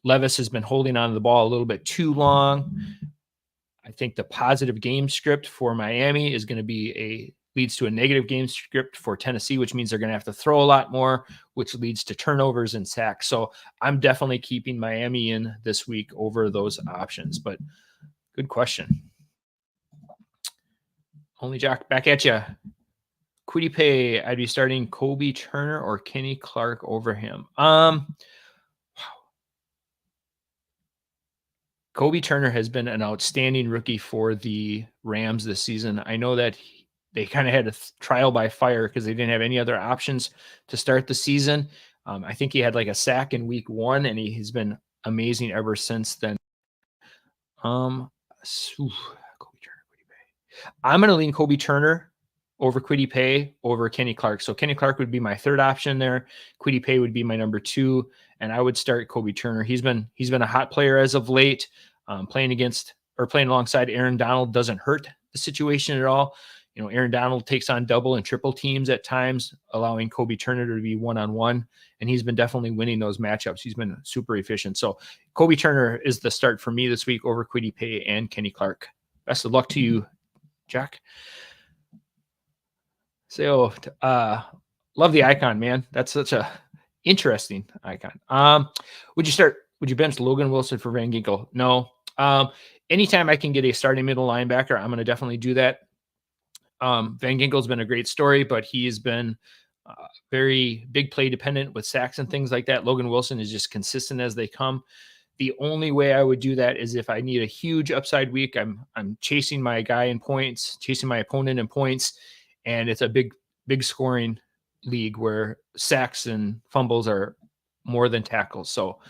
Levis has been holding on to the ball a little bit too long. I think the positive game script for Miami is going to be leads to a negative game script for Tennessee, which means they're going to have to throw a lot more, which leads to turnovers and sacks. So I'm definitely keeping Miami in this week over those options. But good question. Only Jack, back at you. Quiddy Pay, I'd be starting Kobe Turner or Kenny Clark over him. Kobe Turner has been an outstanding rookie for the Rams this season. I know that they kind of had a trial by fire because they didn't have any other options to start the season. I think he had like a sack in week 1, and he's been amazing ever since then. Kobe Turner, I'm going to lean Kobe Turner over Kwity Paye over Kenny Clark. So Kenny Clark would be my third option there. Kwity Paye would be my number 2, and I would start Kobe Turner. He's been a hot player as of late. Playing alongside Aaron Donald doesn't hurt the situation at all. Aaron Donald takes on double and triple teams at times, allowing Kobe Turner to be one-on-one, and he's been definitely winning those matchups. He's been super efficient. So Kobe Turner is the start for me this week over Kwity Paye and Kenny Clark. Best of luck to you, Jack. So, love the icon, man. That's such a interesting icon. Would you bench Logan Wilson for Van Ginkel? No. Anytime I can get a starting middle linebacker, I'm going to definitely do that. Van Ginkel's been a great story, but he has been very big play dependent with sacks and things like that. Logan Wilson is just consistent as they come. The only way I would do that is if I need a huge upside week. I'm chasing my guy in points, chasing my opponent in points, and it's a big scoring league where sacks and fumbles are more than tackles. So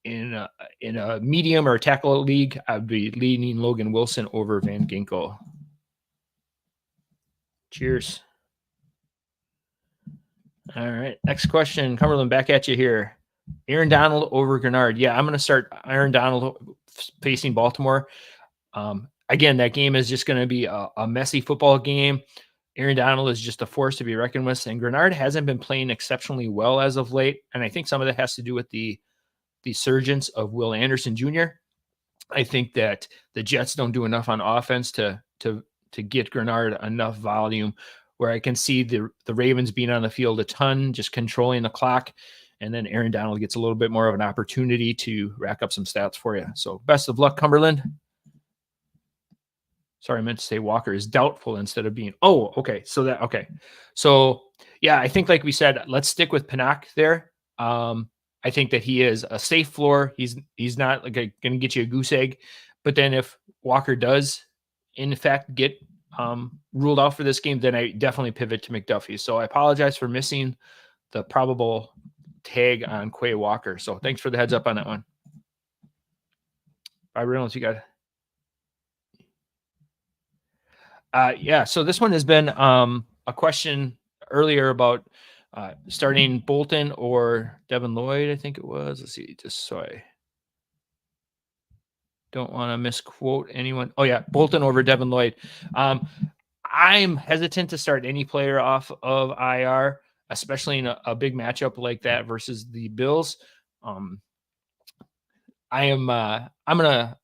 in a medium or tackle league, I'd be leaning Logan Wilson over Van Ginkel. Cheers. All right. Next question. Cumberland, back at you here. Aaron Donald over Grenard. Yeah, I'm going to start Aaron Donald facing Baltimore. Again, that game is just going to be a messy football game. Aaron Donald is just a force to be reckoned with, and Grenard hasn't been playing exceptionally well as of late, and I think some of that has to do with the surgence of Will Anderson Jr. I think that the Jets don't do enough on offense to get Grenard enough volume where I can see the Ravens being on the field a ton, just controlling the clock, and then Aaron Donald gets a little bit more of an opportunity to rack up some stats for you. So best of luck, Cumberland. Sorry, I meant to say Walker is doubtful instead of being. Oh, okay. So yeah, I think like we said, let's stick with Pinnock there. I think that he is a safe floor. He's not like going to get you a goose egg, but then if Walker does in fact get ruled out for this game, then I definitely pivot to McDuffie. So I apologize for missing the probable tag on Quay Walker. So thanks for the heads up on that one. Bye, Reynolds. You got it. Yeah, so this one has been a question earlier about starting Bolton or Devin Lloyd, I think it was. Let's see, just so I don't want to misquote anyone. Oh, yeah, Bolton over Devin Lloyd. I'm hesitant to start any player off of IR, especially in a big matchup like that versus the Bills. I'm going to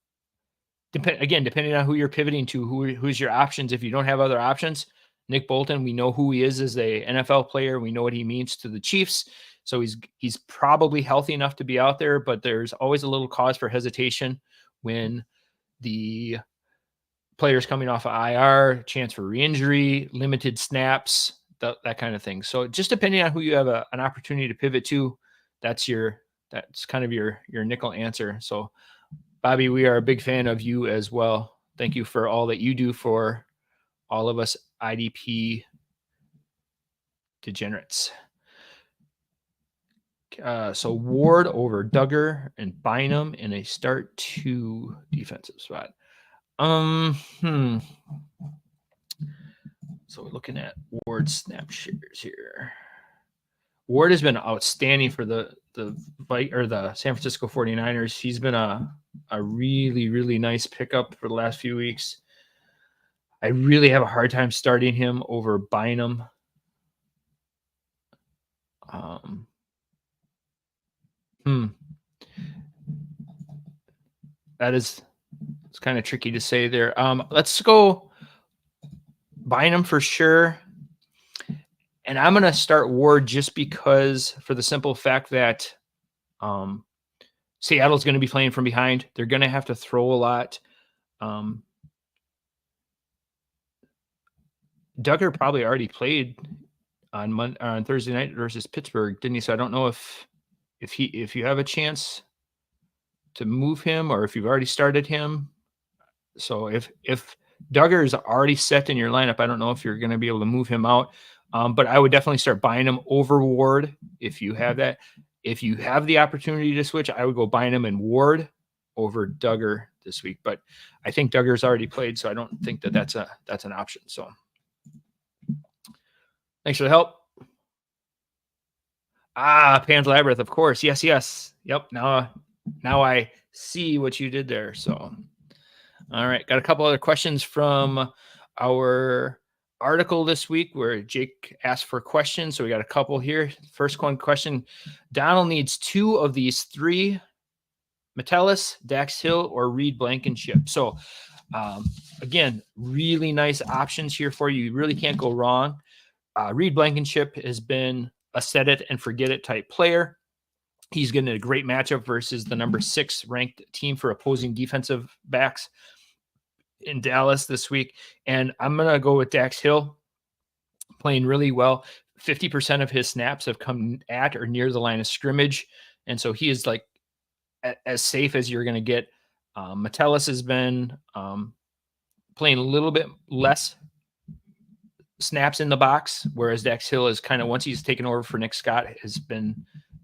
depending on who you're pivoting to, who's your options. If you don't have other options, Nick Bolton, we know who he is as a NFL player. We know what he means to the Chiefs. So he's probably healthy enough to be out there, but there's always a little cause for hesitation when the players coming off of IR, chance for re-injury, limited snaps, that kind of thing. So just depending on who you have an opportunity to pivot to, that's kind of your nickel answer. So Bobby, we are a big fan of you as well. Thank you for all that you do for all of us IDP degenerates. So Ward over Duggar and Bynum in a start 2 defensive spot. So we're looking at Ward snap shares here. Ward has been outstanding for the San Francisco 49ers. He's been a really, really nice pickup for the last few weeks. I really have a hard time starting him over Bynum. It's kind of tricky to say there. Let's go Bynum for sure. And I'm going to start Ward just because, for the simple fact that Seattle's going to be playing from behind. They're going to have to throw a lot. Duggar probably already played on Thursday night versus Pittsburgh, didn't he? So I don't know if you have a chance to move him, or if you've already started him. So if Duggar is already set in your lineup, I don't know if you're going to be able to move him out. But I would definitely start buying him over Ward if you have that. If you have the opportunity to switch, I would go buying him in Ward over Duggar this week. But I think Duggar's already played, so I don't think that that's an option. So thanks for the help. Pan's Labyrinth, of course. Yes. Yep. Now I see what you did there. So, all right. Got a couple other questions from our article this week where Jake asked for questions. So we got a couple here. First one question. Donald needs 2 of these 3, Metellus, Dax Hill, or Reed Blankenship. So again, really nice options here for you. You really can't go wrong. Reed Blankenship has been a set it and forget it type player. He's getting a great matchup versus the number 6 ranked team for opposing defensive backs in Dallas this week. And I'm going to go with Dax Hill, playing really well. 50% of his snaps have come at or near the line of scrimmage. And so he is like as safe as you're going to get. Metellus has been playing a little bit less snaps in the box, whereas Dax Hill is kind of, once he's taken over for Nick Scott, has been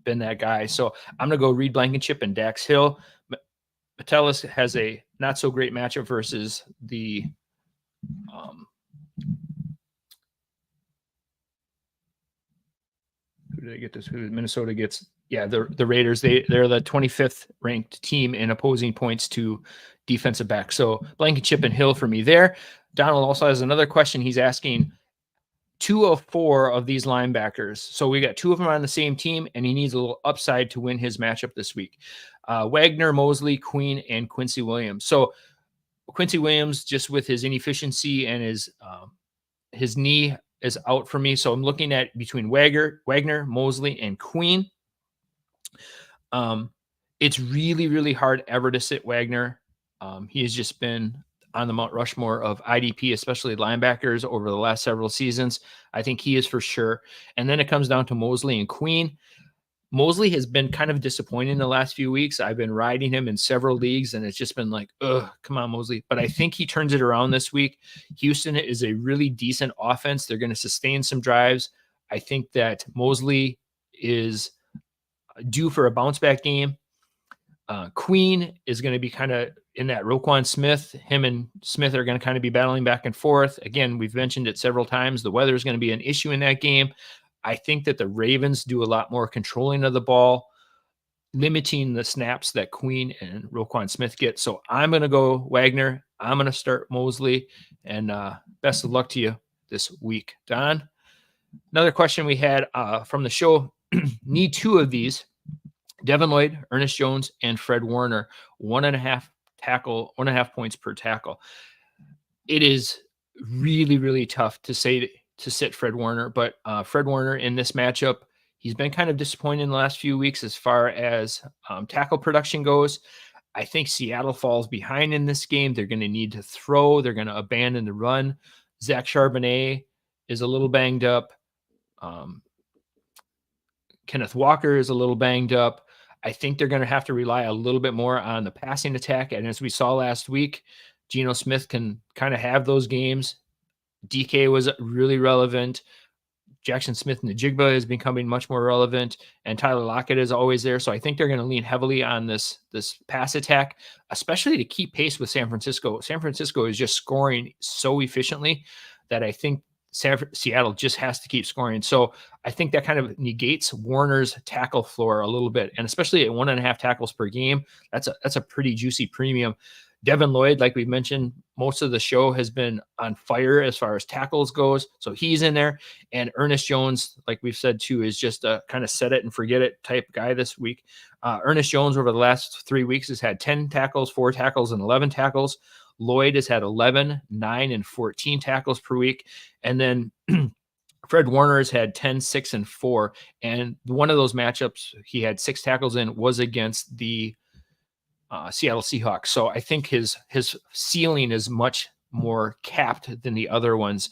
that guy. So I'm going to go Reed Blankenship and Dax Hill. Metellus has a not so great matchup versus the who did I get this? Who Minnesota gets? Yeah, the Raiders. They're the 25th ranked team in opposing points to defensive back. So Blankenship and Hill for me there. Donald also has another question. He's asking 2 of 4 of these linebackers. So we got 2 of them on the same team, and he needs a little upside to win his matchup this week. Wagner, Mosley, Queen, and Quincy Williams. So Quincy Williams, just with his inefficiency and his knee is out for me. So I'm looking at between Wagner, Mosley, and Queen. It's really, really hard ever to sit Wagner. He has just been on the Mount Rushmore of IDP, especially linebackers over the last several seasons. I think he is for sure. And then it comes down to Mosley and Queen. Mosley has been kind of disappointing in the last few weeks. I've been riding him in several leagues, and it's just been like, come on, Mosley. But I think he turns it around this week. Houston is a really decent offense. They're going to sustain some drives. I think that Mosley is due for a bounce back game. Queen is going to be kind of in that Roquan Smith. Him and Smith are going to kind of be battling back and forth. Again, we've mentioned it several times. The weather is going to be an issue in that game. I think that the Ravens do a lot more controlling of the ball, limiting the snaps that Queen and Roquan Smith get. So I'm going to go Wagner. I'm going to start Mosley, and best of luck to you this week. Don, another question we had from the show, need 2 of these. Devin Lloyd, Ernest Jones, and Fred Warner, 1.5 points per tackle. It is really, really tough to sit Fred Warner, but Fred Warner in this matchup, he's been kind of disappointed in the last few weeks as far as tackle production goes. I think Seattle falls behind in this game. They're going to need to throw. They're going to abandon the run. Zach Charbonnet is a little banged up. Kenneth Walker is a little banged up. I think they're going to have to rely a little bit more on the passing attack. And as we saw last week, Geno Smith can kind of have those games. DK was really relevant. Jackson Smith-Njigba is becoming much more relevant, and Tyler Lockett is always there. So I think they're going to lean heavily on this pass attack, especially to keep pace with San Francisco. San Francisco is just scoring so efficiently that I think Seattle just has to keep scoring. So I think that kind of negates Warner's tackle floor a little bit, and especially at 1.5 tackles per game, that's a pretty juicy premium. Devin Lloyd, like we've mentioned, most of the show has been on fire as far as tackles goes. So he's in there. And Ernest Jones, like we've said too, is just a kind of set it and forget it type guy this week. Ernest Jones over the last 3 weeks has had 10 tackles, 4 tackles, and 11 tackles. Lloyd has had 11, 9, and 14 tackles per week. And then Fred Warner has had 10, 6, and 4. And one of those matchups he had 6 tackles in was against the Seattle Seahawks. So I think his ceiling is much more capped than the other ones.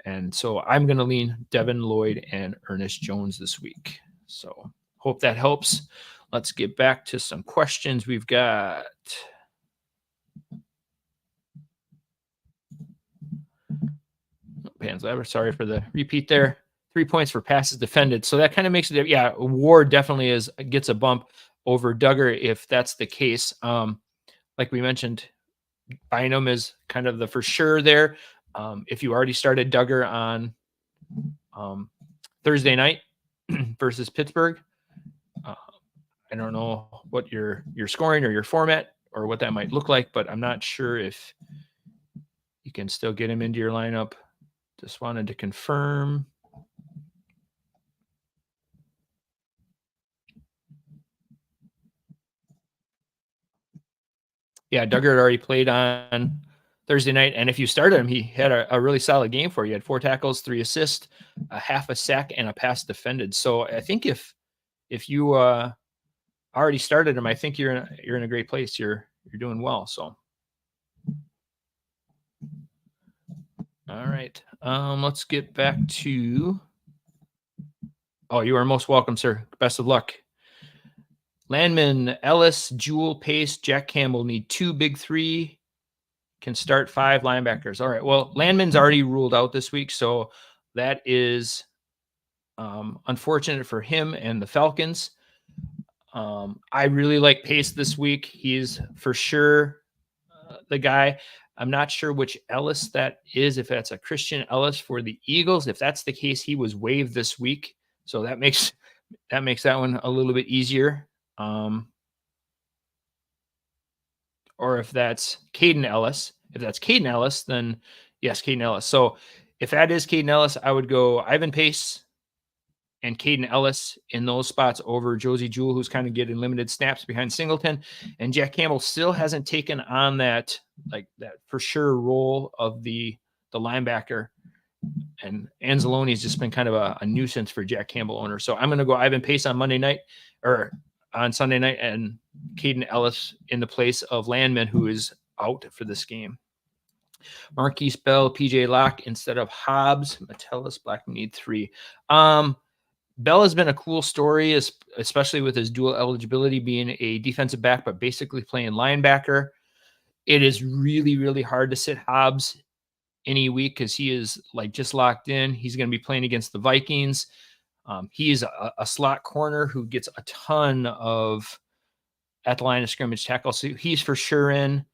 And so I'm going to lean Devin Lloyd and Ernest Jones this week. So hope that helps. Let's get back to some questions. We've got Pan's Lever. Sorry for the repeat there. 3 points for passes defended. So that kind of makes it. Yeah, Ward definitely gets a bump over Duggar if that's the case. Like we mentioned, Bynum is kind of the for sure there. If you already started Duggar on Thursday night versus Pittsburgh, I don't know what your scoring or your format or what that might look like, but I'm not sure if you can still get him into your lineup. Just wanted to confirm. Yeah, Duggar had already played on Thursday night, and if you started him, he had a really solid game for you. He had 4 tackles, 3 assists, a half a sack, and a pass defended. So I think if you already started him, I think you're in a great place. You're doing well. So all right, let's get back to. Oh, you are most welcome, sir. Best of luck. Landman, Ellis, Jewell, Pace, Jack Campbell need 2 big 3. Can start 5 linebackers. All right. Well, Landman's already ruled out this week, so that is unfortunate for him and the Falcons. I really like Pace this week. He's for sure the guy. I'm not sure which Ellis that is, if that's a Christian Ellis for the Eagles. If that's the case, he was waived this week. So that makes that one a little bit easier. Or if that's Caden Ellis. If that's Caden Ellis, then yes, Caden Ellis. So if that is Caden Ellis, I would go Ivan Pace and Caden Ellis in those spots over Josie Jewell, who's kind of getting limited snaps behind Singleton. And Jack Campbell still hasn't taken on that for sure role of the linebacker. And Anzalone has just been kind of a nuisance for Jack Campbell owners. So I'm going to go Ivan Pace on Monday night or on Sunday night, and Caden Ellis in the place of Landman, who is out for this game. Marquise Bell, PJ Locke instead of Hobbs. Metellus, Blackman need 3. Bell has been a cool story, especially with his dual eligibility, being a defensive back, but basically playing linebacker. It is really, really hard to sit Hobbs any week because he is just locked in. He's going to be playing against the Vikings. He is a slot corner who gets a ton of at the line of scrimmage tackles. So he's for sure in.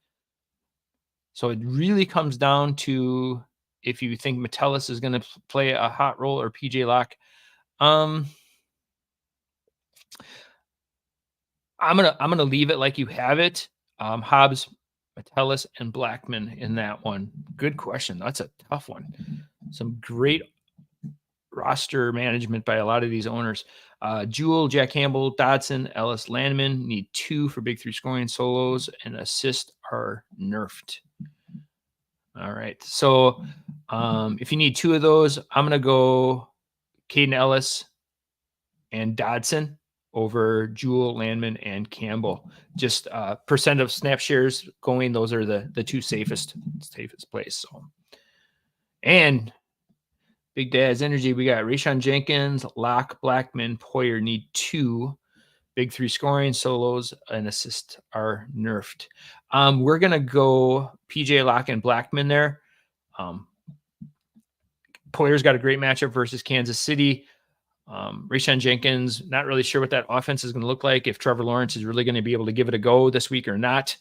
So it really comes down to if you think Metellus is going to play a hot role or PJ Locke. I'm gonna leave it like you have it. Hobbs, Metellus, and Blackman in that one. Good question. That's a tough one. Some great roster management by a lot of these owners. Jewell, Jack Campbell, Dodson, Ellis, Landman need 2 for big 3 scoring. Solos and assist are nerfed. All right. So if you need 2 of those, I'm going to go Caden Ellis and Dodson over Jewell, Landman, and Campbell. Just percent of snap shares going. Those are the 2 safest plays. So, and Big Dad's Energy, we got Rayshon Jenkins, Locke, Blackman, Poyer need 2. Big 3 scoring. Solos and assist are nerfed. We're going to go PJ Locke and Blackman there. Poyer's got a great matchup versus Kansas City. Rayshon Jenkins, not really sure what that offense is going to look like, if Trevor Lawrence is really going to be able to give it a go this week or not.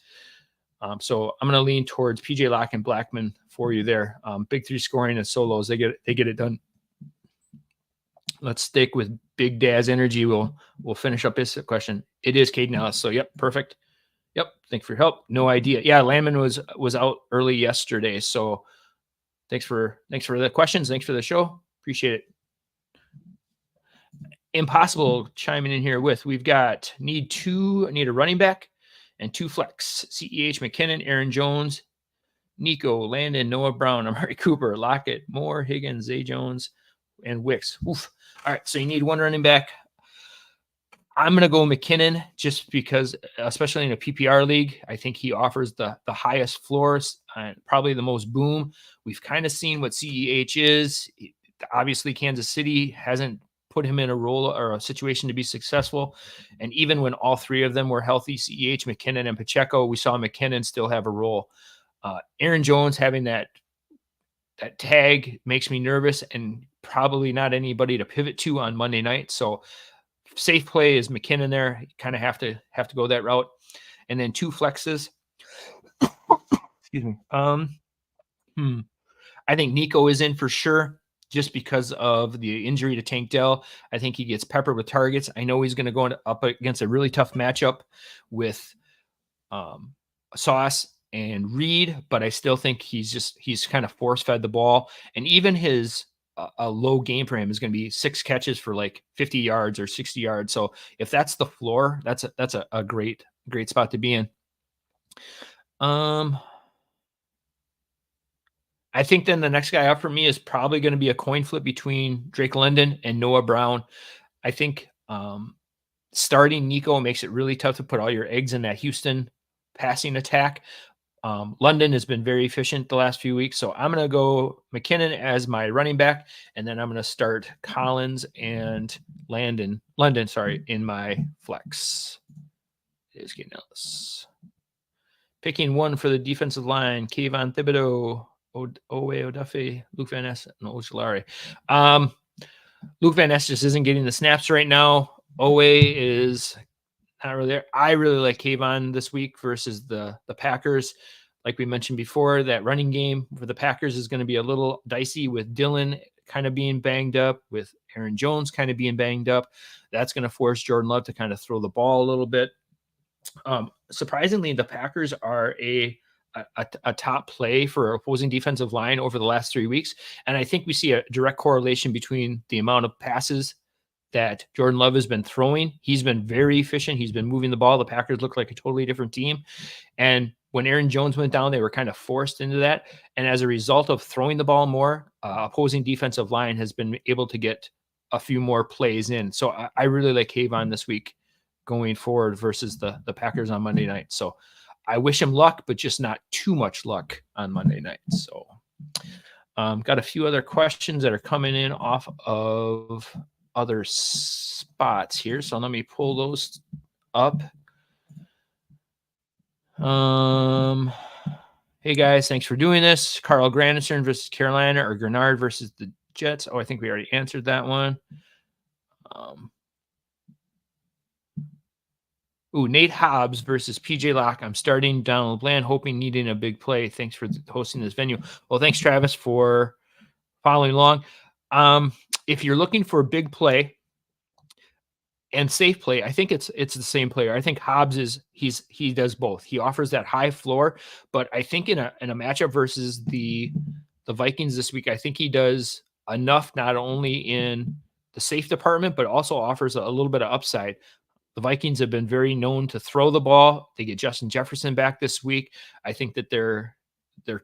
So I'm going to lean towards PJ Locke and Blackman for you there. Big 3 scoring and solos, they get it done. Let's stick with Big Dad's Energy. We'll finish up this question. It is Caden Ellis. So yep, perfect. Yep, thanks for your help. No idea. Yeah, Landman was out early yesterday. So thanks for the questions. Thanks for the show. Appreciate it. Impossible chiming in here with, we've got need a running back and 2 flex. CEH, McKinnon, Aaron Jones, Nico, Landon, Noah Brown, Amari Cooper, Lockett, Moore, Higgins, Zay Jones, and Wicks. Oof. All right, so you need 1 running back. I'm going to go McKinnon just because, especially in a PPR league, I think he offers the highest floors and probably the most boom. We've kind of seen what CEH is. Obviously, Kansas City hasn't put him in a role or a situation to be successful. And even when all three of them were healthy, CEH, McKinnon, and Pacheco, we saw McKinnon still have a role. Aaron Jones having that tag makes me nervous, and probably not anybody to pivot to on Monday night. So safe play is McKinnon there. You kind of have to go that route. And then 2 flexes. Excuse me. I think Nico is in for sure, just because of the injury to Tank Dell. I think he gets peppered with targets. I know he's going to go up against a really tough matchup with Sauce and Reed, but I still think he's kind of force fed the ball. And even his a low game for him is going to be 6 catches for like 50 yards or 60 yards. So if that's the floor, that's a great spot to be in. I think then the next guy up for me is probably going to be a coin flip between Drake London and Noah Brown. I think starting Nico makes it really tough to put all your eggs in that Houston passing attack. London has been very efficient the last few weeks, so I'm going to go McKinnon as my running back, and then I'm going to start Collins and London, in my flex. Is getting Ellis. Picking one for the defensive line: Kayvon Thibodeau, Owe Odufe, Luke Van Ness, and Ojulari. Luke Van Ness just isn't getting the snaps right now. Owe is not really there. I really like Kayvon this week versus the Packers. Like we mentioned before, that running game for the Packers is going to be a little dicey with Dillon kind of being banged up, with Aaron Jones kind of being banged up. That's going to force Jordan Love to kind of throw the ball a little bit. Surprisingly, the Packers are a top play for opposing defensive line over the last 3 weeks. And I think we see a direct correlation between the amount of passes that Jordan Love has been throwing. He's been very efficient. He's been moving the ball. The Packers look like a totally different team. And when Aaron Jones went down, they were kind of forced into that. And as a result of throwing the ball more, opposing defensive line has been able to get a few more plays in. So I really like Kayvon this week going forward versus the Packers on Monday night. So I wish him luck, but just not too much luck on Monday night. So got a few other questions that are coming in off of other spots here. So let me pull those up. Hey guys, thanks for doing this. Carl Granderson versus Carolina, or Grenard versus the Jets. Oh, I think we already answered that one. Nate Hobbs versus PJ Locke. I'm starting Donald Bland, needing a big play. Thanks for hosting this venue. Well, thanks, Travis, for following along. If you're looking for a big play and safe play, I think it's the same player. I think Hobbs he does both. He offers that high floor, but I think in a matchup versus the Vikings this week, I think he does enough not only in the safe department, but also offers a little bit of upside. The Vikings have been very known to throw the ball. They get Justin Jefferson back this week. I think that they're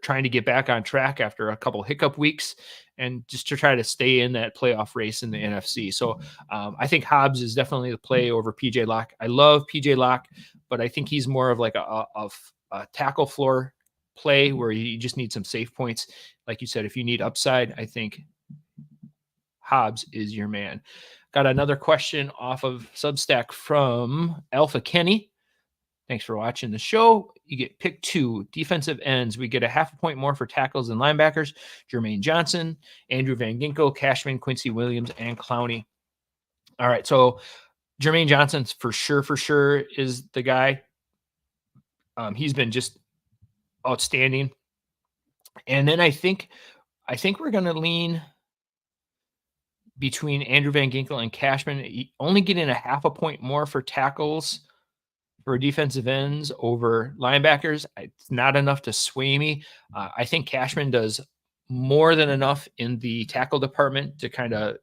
trying to get back on track after a couple hiccup weeks, and just to try to stay in that playoff race in the NFC. So I think Hobbs is definitely the play over PJ Locke. I love PJ Locke, but I think he's more of like a tackle floor play where you just need some safe points. Like you said, if you need upside, I think Hobbs is your man. Got another question off of Substack from Alpha Kenny. Thanks for watching the show. You get pick 2 defensive ends. We get a half a point more for tackles and linebackers: Jermaine Johnson, Andrew Van Ginkel, Cashman, Quincy Williams, and Clowney. All right, so Jermaine Johnson's for sure is the guy. He's been just outstanding. And then I think we're going to lean between Andrew Van Ginkel and Cashman, only getting a half a point more for tackles for defensive ends over linebackers. It's not enough to sway me. I think Cashman does more than enough in the tackle department to kind of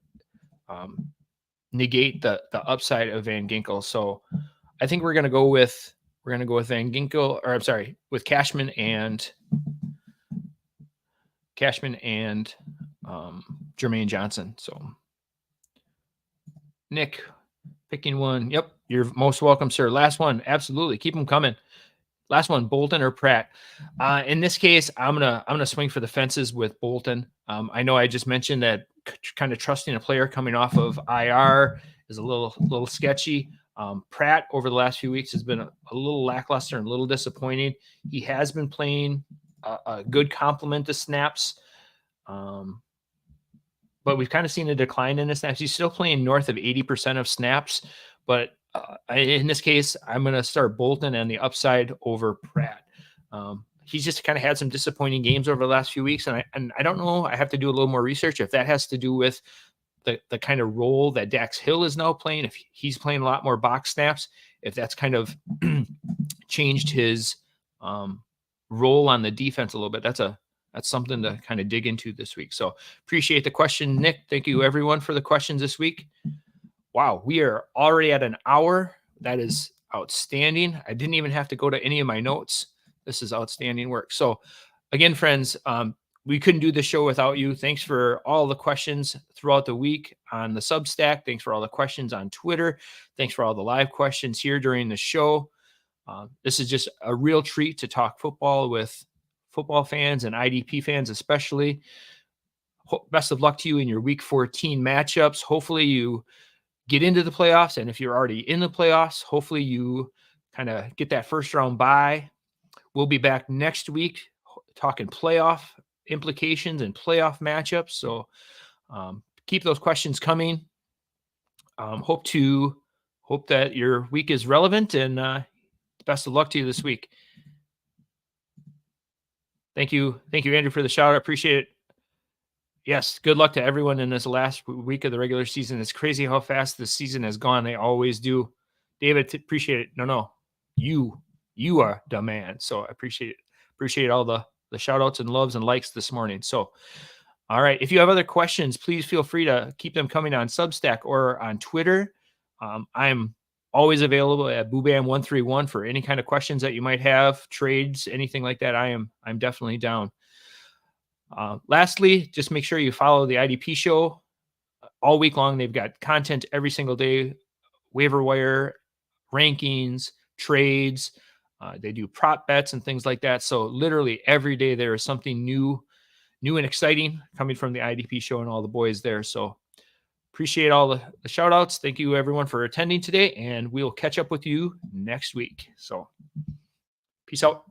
negate the upside of Van Ginkel. So I think we're going to go with Van Ginkel, or I'm sorry, with Cashman and Jermaine Johnson. So Nick, picking one. Yep, you're most welcome, sir. Last one, absolutely. Keep them coming. Last one, Bolton or Pratt. In this case, I'm gonna swing for the fences with Bolton. I know I just mentioned that kind of trusting a player coming off of IR is a little sketchy. Pratt over the last few weeks has been a little lackluster and a little disappointing. He has been playing a good complement to snaps, but we've kind of seen a decline in his snaps. He's still playing north of 80% of snaps, but in this case, I'm going to start Bolton and the upside over Pratt. He's just kind of had some disappointing games over the last few weeks, and I don't know. I have to do a little more research if that has to do with the kind of role that Dax Hill is now playing. If he's playing a lot more box snaps, if that's kind of changed his role on the defense a little bit. That's something to kind of dig into this week. So appreciate the question, Nick. Thank you everyone for the questions this week. Wow, we are already at an hour. That is outstanding. I didn't even have to go to any of my notes. This is outstanding work. So again, friends, we couldn't do the show without you. Thanks for all the questions throughout the week on the Substack. Thanks for all the questions on Twitter. Thanks for all the live questions here during the show. This is just a real treat to talk football with football fans and IDP fans especially. Best of luck to you in your Week 14 matchups. Hopefully you get into the playoffs, and if you're already in the playoffs, hopefully you kind of get that first round bye. We'll be back next week talking playoff implications and playoff matchups. So keep those questions coming. Hope that your week is relevant, and best of luck to you this week. Thank you, Andrew, for the shout out. Appreciate it. Yes, good luck to everyone in this last week of the regular season. It's crazy how fast this season has gone. They always do. David, appreciate it. No, you are the man. So I appreciate all the shout outs and loves and likes this morning. So, all right. If you have other questions, please feel free to keep them coming on Substack or on Twitter. I'm always available at BooBam131 for any kind of questions that you might have, trades, anything like that. I'm definitely down. Lastly, just make sure you follow the IDP show all week long. They've got content every single day, waiver wire, rankings, trades. They do prop bets and things like that. So literally every day there is something new and exciting coming from the IDP show and all the boys there. So appreciate all the shout outs. Thank you everyone for attending today, and we'll catch up with you next week. So peace out.